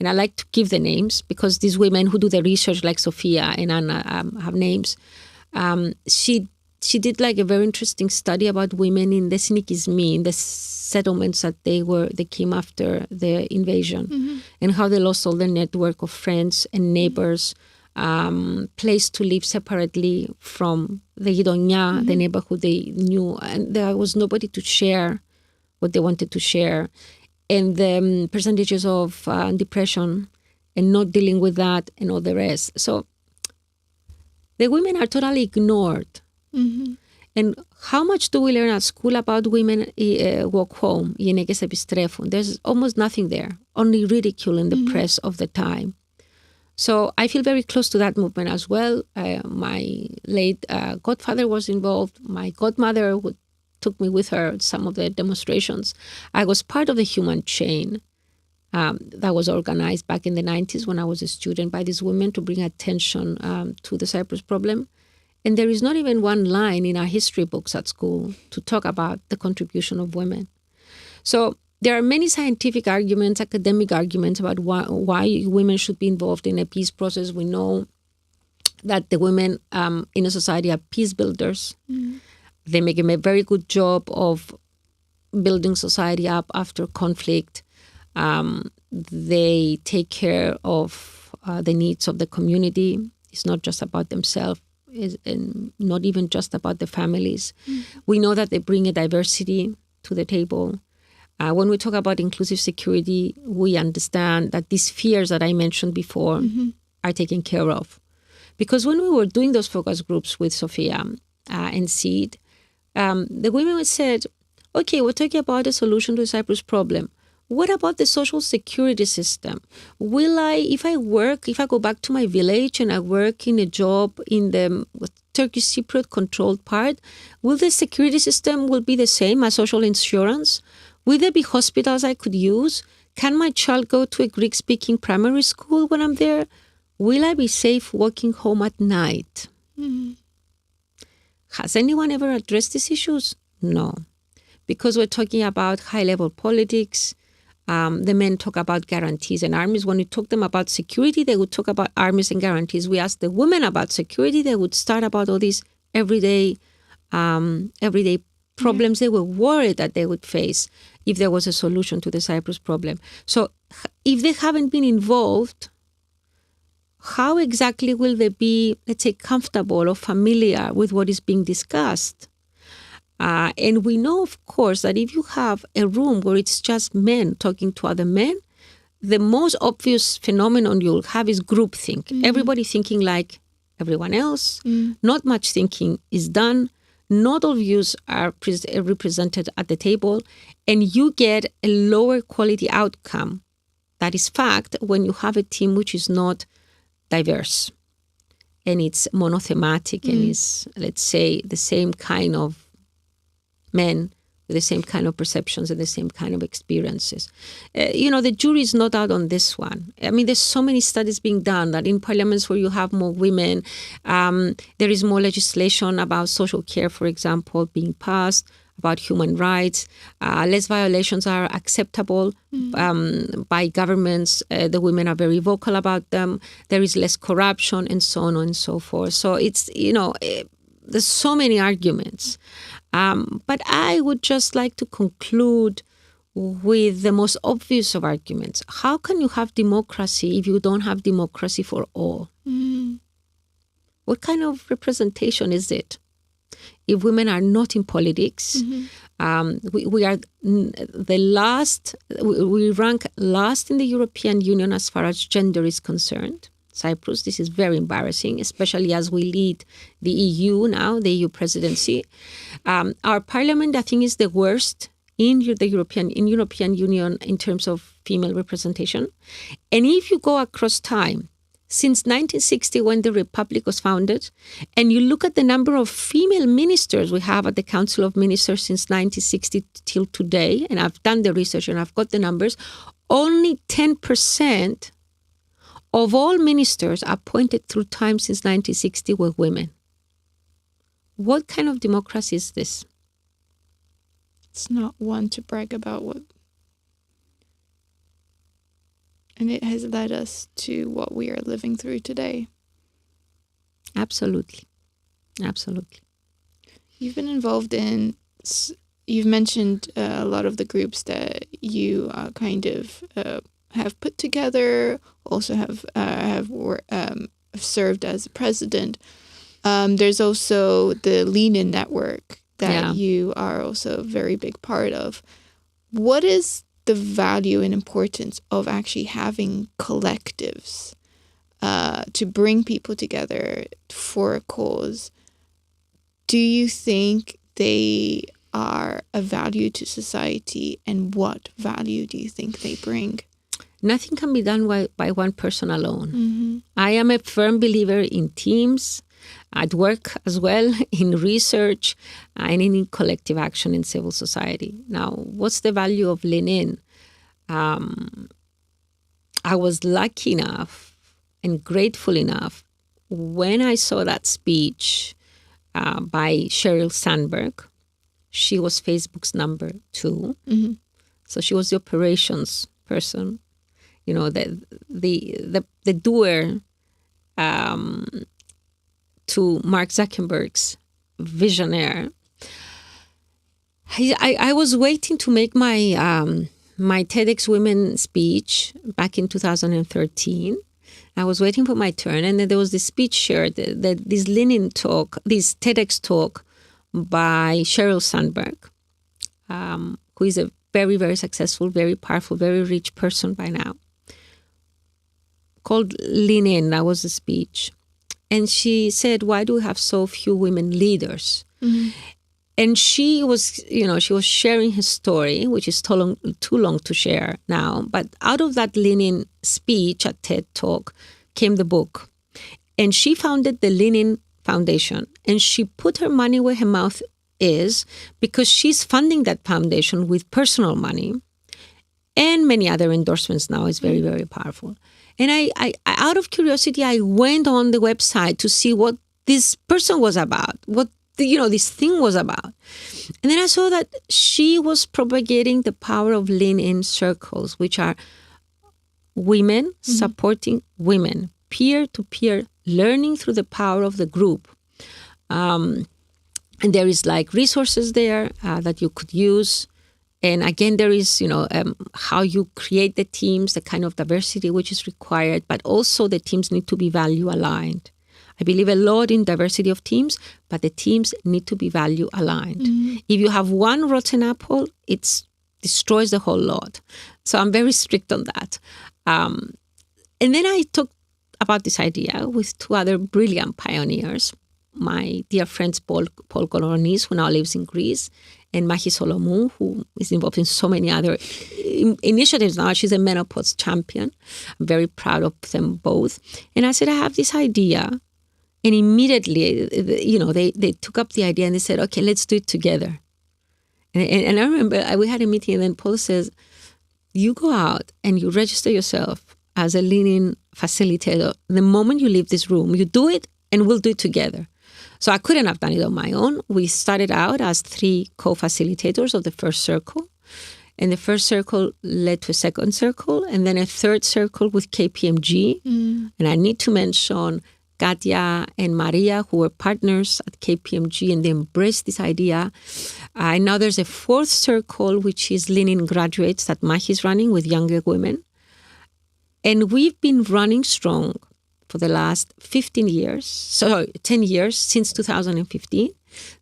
And I like to give the names because these women who do the research, like Sophia and Anna, have names. She did like a very interesting study about women in the Sinikizmi, in the settlements that they came after the invasion, and how they lost all their network of friends and neighbors, place to live separately from the Gidonia, the neighborhood they knew, and there was nobody to share what they wanted to share. And the percentages of depression and not dealing with that and all the rest. So the women are totally ignored. And how much do we learn at school about women walk home? There's almost nothing there, only ridicule in the press of the time. So I feel very close to that movement as well. My late godfather was involved. My godmother took me with her at some of the demonstrations. I was part of the human chain that was organized back in the 90s when I was a student by these women to bring attention to the Cyprus problem. And there is not even one line in our history books at school to talk about the contribution of women. So there are many scientific arguments, academic arguments about why women should be involved in a peace process. We know that the women in a society are peace builders. They make a very good job of building society up after conflict. They take care of the needs of the community. It's not just about themselves, and not even just about the families. We know that they bring a diversity to the table. When we talk about inclusive security, we understand that these fears that I mentioned before are taken care of. Because when we were doing those focus groups with Sophia and Sid, the women said, okay, we're talking about a solution to the Cyprus problem. What about the social security system? If I go back to my village and I work in a job in the Turkish Cypriot controlled part, will the security system will be the same as social insurance? Will there be hospitals I could use? Can my child go to a Greek-speaking primary school when I'm there? Will I be safe walking home at night? Has anyone ever addressed these issues? No. Because we're talking about high-level politics. The men talk about guarantees and armies. When we talk them about security, they would talk about armies and guarantees. We ask the women about security, they would start about all these everyday problems they were worried that they would face if there was a solution to the Cyprus problem. So if they haven't been involved, how exactly will they be, let's say, comfortable or familiar with what is being discussed? And we know, of course, that if you have a room where it's just men talking to other men, the most obvious phenomenon you'll have is groupthink. Everybody thinking like everyone else. Not much thinking is done. Not all views are represented at the table. And you get a lower quality outcome. That is fact when you have a team which is not diverse. And it's monothematic and is, let's say, the same kind of men with the same kind of perceptions and the same kind of experiences. The jury is not out on this one. I mean, there's so many studies being done that in parliaments where you have more women, there is more legislation about social care, for example, being passed, about human rights. Less violations are acceptable by governments. The women are very vocal about them. There is less corruption and so on and so forth. So it's, there's so many arguments. But I would just like to conclude with the most obvious of arguments. How can you have democracy if you don't have democracy for all? What kind of representation is it? If women are not in politics, we are the last, we rank last in the European Union as far as gender is concerned. Cyprus, this is very embarrassing, especially as we lead the EU now, the EU presidency. Our parliament, I think, is the worst in the European Union in terms of female representation. And if you go across time, since 1960 when the Republic was founded, and you look at the number of female ministers we have at the Council of Ministers since 1960 till today, and I've done the research and I've got the numbers, only 10% of all ministers appointed through time since 1960 were women. What kind of democracy is this? It's not one to brag about. And it has led us to what we are living through today. Absolutely. Absolutely. You've been involved in, you've mentioned a lot of the groups that you have put together, also have served as president. There's also the Lean-In network that you are also a very big part of. What is the value and importance of actually having collectives to bring people together for a cause? Do you think they are a value to society, and what value do you think they bring? Nothing can be done by one person alone. Mm-hmm. I am a firm believer in teams, at work as well, in research, and in collective action in civil society. Now, what's the value of Lean-In? I was lucky enough and grateful enough when I saw that speech by Sheryl Sandberg. She was Facebook's number 2. Mm-hmm. So she was the operations person, the doer to Mark Zuckerberg's visionaire. I was waiting to make my TEDx Women speech back in 2013. I was waiting for my turn, and then there was this speech shared, this Lean-In talk, this TEDx talk by Sheryl Sandberg, who is a very, very successful, very powerful, very rich person by now, called Lean-In. That was the speech. And she said, why do we have so few women leaders? Mm-hmm. And she was sharing her story, which is too long to share now. But out of that Lean-In speech at TED Talk came the book. And she founded the Lean-In Foundation. And she put her money where her mouth is, because she's funding that foundation with personal money and many other endorsements now. Is very, very powerful. And I out of curiosity, I went on the website to see what this person was about, what this thing was about. And then I saw that she was propagating the power of Lean-In circles, which are women supporting women, peer-to-peer learning through the power of the group. And there is resources there that you could use. And again, there is, how you create the teams, the kind of diversity which is required, but also the teams need to be value aligned. I believe a lot in diversity of teams, but the teams need to be value aligned. Mm-hmm. If you have one rotten apple, it destroys the whole lot. So I'm very strict on that. And then I talked about this idea with 2 other brilliant pioneers, my dear friends Paul Kolonis, who now lives in Greece, and Mahi Solomou, who is involved in so many other initiatives now. She's a menopause champion. I'm very proud of them both. And I said, I have this idea. And immediately, they took up the idea and they said, okay, let's do it together. And I remember we had a meeting, and then Paul says, you go out and you register yourself as a Lean-In facilitator. The moment you leave this room, you do it, and we'll do it together. So I couldn't have done it on my own. We started out as 3 co-facilitators of the first circle. And the first circle led to a second circle, and then a third circle with KPMG. Mm. And I need to mention Katya and Maria, who were partners at KPMG, and they embraced this idea. And now there's a 4th circle, which is Lean-In graduates that Mahi is running with younger women. And we've been running strong for the last 10 years, since 2015,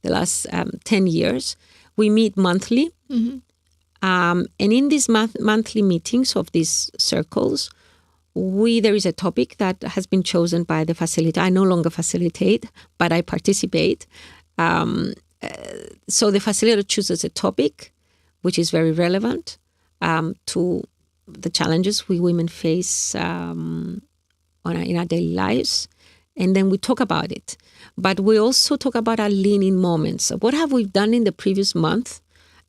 the last 10 years. We meet monthly. Mm-hmm. And in these monthly meetings of these circles, there is a topic that has been chosen by the facilitator. I no longer facilitate, but I participate. So the facilitator chooses a topic which is very relevant to the challenges we women face in our daily lives, and then we talk about it. But we also talk about our leaning moments. So what have we done in the previous month?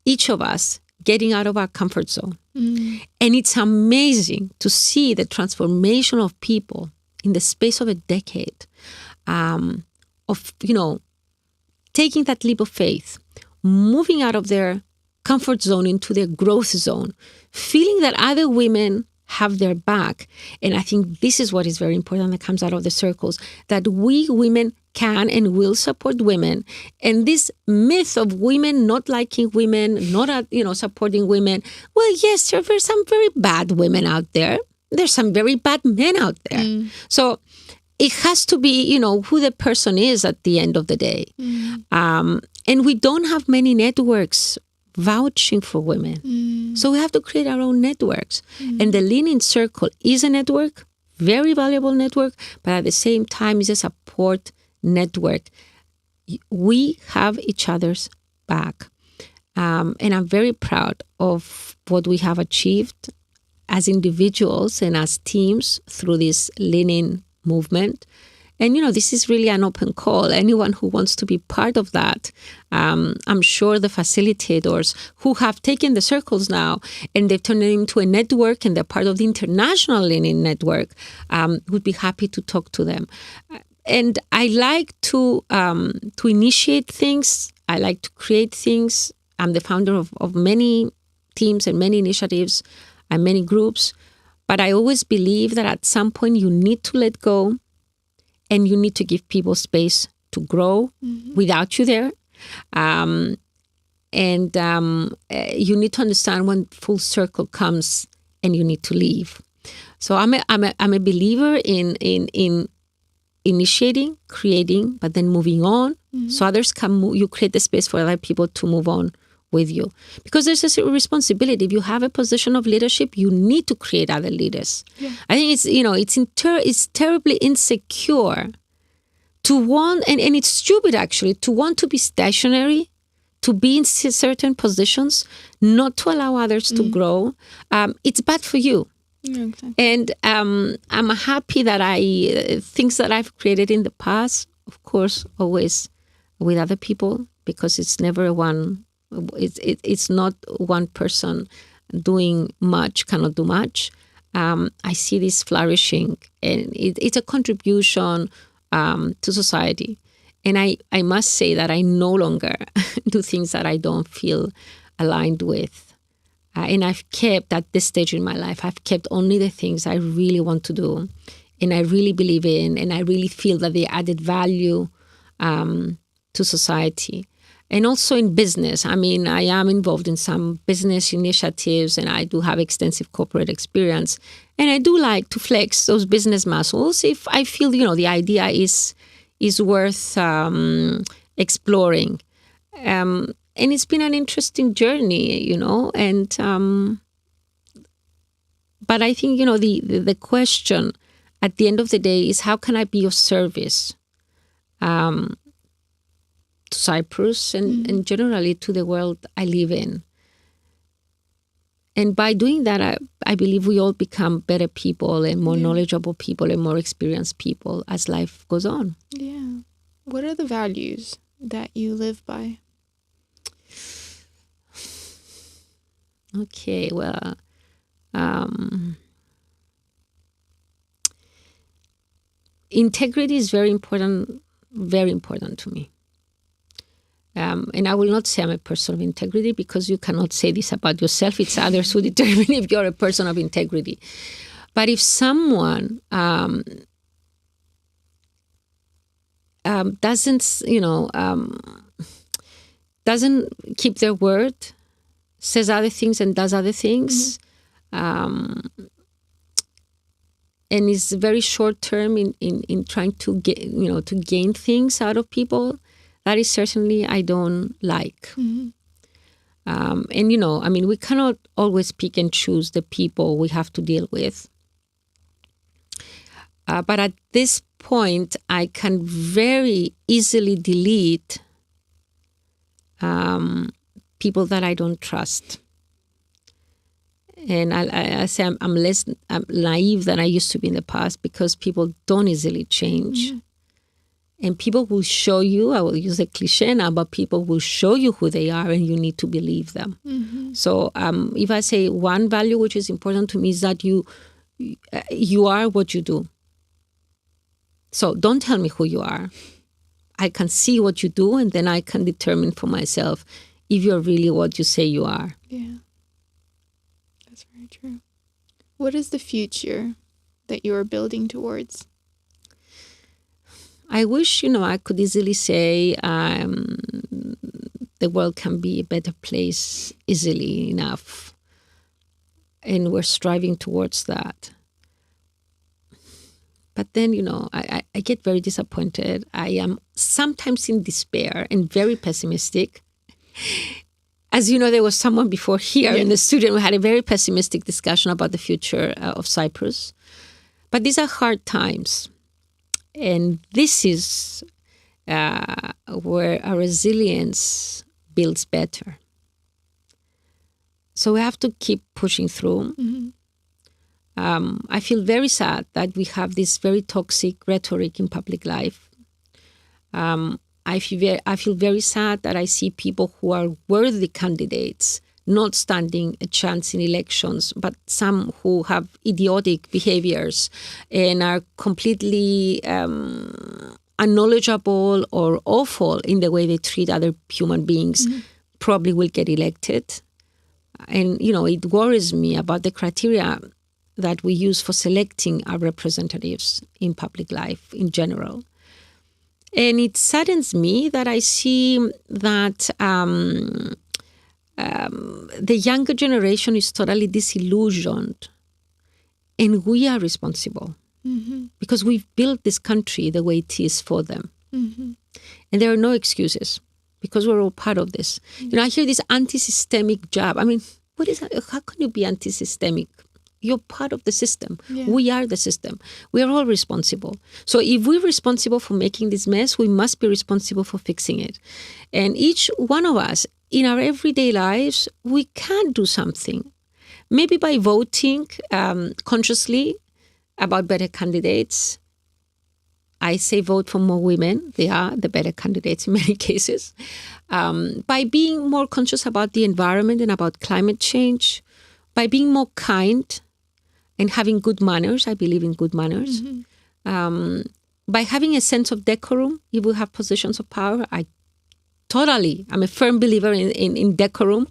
Each of us getting out of our comfort zone. And it's amazing to see the transformation of people in the space of a decade, of, taking that leap of faith, moving out of their comfort zone into their growth zone, feeling that other women have their back. And I think this is what is very important that comes out of the circles, that we women can and will support women. And this myth of women not liking women, not supporting women, well, yes, there are some very bad women out there. There's some very bad men out there. So it has to be, who the person is at the end of the day. And we don't have many networks vouching for women. So we have to create our own networks. And the Leaning Circle is a network, very valuable network, but at the same time is a support network. We have each other's back. And I'm very proud of what we have achieved as individuals and as teams through this Leaning movement. And, this is really an open call. Anyone who wants to be part of that, I'm sure the facilitators who have taken the circles now and they've turned it into a network and they're part of the international Leaning network, would be happy to talk to them. And I like to initiate things. I like to create things. I'm the founder of many teams and many initiatives and many groups. But I always believe that at some point you need to let go. And you need to give people space to grow without you there. And you need to understand when full circle comes and you need to leave. So I'm a believer in initiating, creating, but then moving on. So others can move. You create the space for other people to move on with you. Because there's a responsibility. If you have a position of leadership, you need to create other leaders. Yeah. I think it's terribly insecure to want, and it's stupid actually, to want to be stationary, to be in certain positions, not to allow others to grow. It's bad for you. Yeah, exactly. And I'm happy that things that I've created in the past, of course, always with other people, because it's never one. It's not one person doing much, cannot do much. I see this flourishing, and it's a contribution to society. And I must say that I no longer do things that I don't feel aligned with. And I've kept, at this stage in my life, I've kept only the things I really want to do and I really believe in, and I really feel that they added value to society. And also in business. I mean, I am involved in some business initiatives and I do have extensive corporate experience. And I do like to flex those business muscles if I feel, the idea is worth exploring. And it's been an interesting journey, and but I think, the question at the end of the day is, how can I be of service to Cyprus and generally to the world I live in. And by doing that, I believe we all become better people and more knowledgeable people and more experienced people as life goes on. Yeah. What are the values that you live by? Okay, well, integrity is very important to me. And I will not say I'm a person of integrity, because you cannot say this about yourself. It's others who determine if you're a person of integrity. But if someone doesn't keep their word, says other things and does other things, and is very short term in trying to get to gain things out of people, that is certainly I don't like. And we cannot always pick and choose the people we have to deal with. But at this point, I can very easily delete people that I don't trust. And I say I'm less naive than I used to be in the past because people don't easily change. Mm-hmm. And people will show you, I will use a cliche now, but people will show you who they are and you need to believe them. Mm-hmm. So if I say one value which is important to me is that you are what you do. So don't tell me who you are. I can see what you do and then I can determine for myself if you're really what you say you are. Yeah, that's very true. What is the future that you are building towards? I wish, I could easily say the world can be a better place easily enough. And we're striving towards that. But then, I get very disappointed. I am sometimes in despair and very pessimistic. As you know, there was someone before here in the studio who had a very pessimistic discussion about the future of Cyprus. But these are hard times. And this is where our resilience builds better. So we have to keep pushing through. Mm-hmm. I feel very sad that we have this very toxic rhetoric in public life. I feel very sad that I see people who are worthy candidates not standing a chance in elections, but some who have idiotic behaviors and are completely unknowledgeable or awful in the way they treat other human beings, probably will get elected. And, it worries me about the criteria that we use for selecting our representatives in public life in general. And it saddens me that I see that the younger generation is totally disillusioned, and we are responsible because we've built this country the way it is for them. Mm-hmm. And there are no excuses because we're all part of this. I hear this anti-systemic jab. I mean, what is that? How can you be anti-systemic? You're part of the system. Yeah. We are the system. We are all responsible. So if we're responsible for making this mess, we must be responsible for fixing it. And each one of us, in our everyday lives, we can do something. Maybe by voting consciously about better candidates. I say vote for more women. They are the better candidates in many cases. By being more conscious about the environment and about climate change. By being more kind and having good manners. I believe in good manners. Mm-hmm. By having a sense of decorum, if we have positions of power, I'm a firm believer in decorum,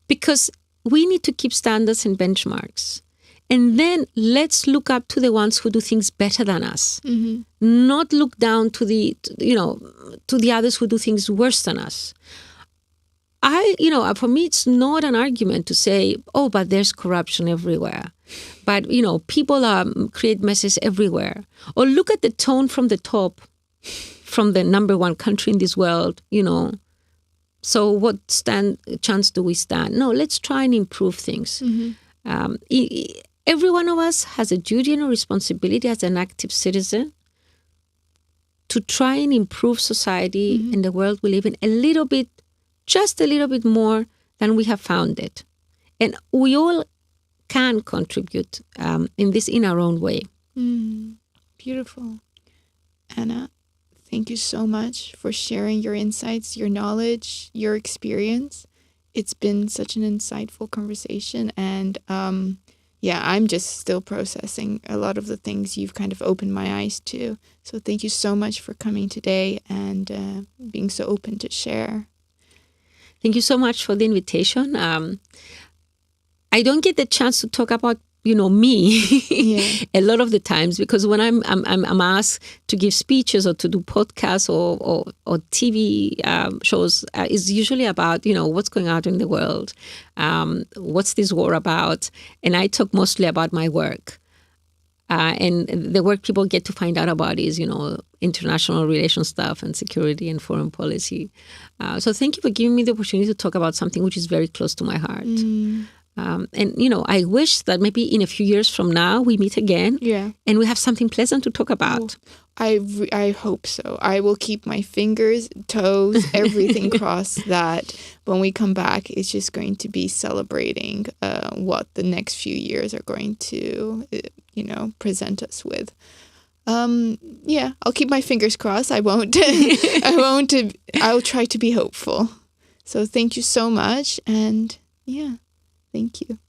because we need to keep standards and benchmarks. And then let's look up to the ones who do things better than us, not look down to the others who do things worse than us. For me, it's not an argument to say, oh, but there's corruption everywhere. But, people create messes everywhere. Or look at the tone from the top, from the number one country in this world, So what chance do we stand? No, let's try and improve things. Mm-hmm. Every one of us has a duty and a responsibility as an active citizen to try and improve society and the world we live in just a little bit more than we have found it. And we all can contribute in our own way. Beautiful. Anna, thank you so much for sharing your insights, your knowledge, your experience. It's been such an insightful conversation. And I'm just still processing a lot of the things you've kind of opened my eyes to. So thank you so much for coming today and being so open to share. Thank you so much for the invitation. I don't get the chance to talk about, me a lot of the times because when I'm asked to give speeches or to do podcasts or TV shows, it's usually about, what's going on in the world, what's this war about, and I talk mostly about my work. And the work people get to find out about is, international relations stuff and security and foreign policy. So thank you for giving me the opportunity to talk about something which is very close to my heart. I wish that maybe in a few years from now we meet again and we have something pleasant to talk about. I hope so. I will keep my fingers, toes, everything crossed that when we come back, it's just going to be celebrating what the next few years are going to, present us with. I'll keep my fingers crossed. I won't. I'll try to be hopeful. So thank you so much. And thank you.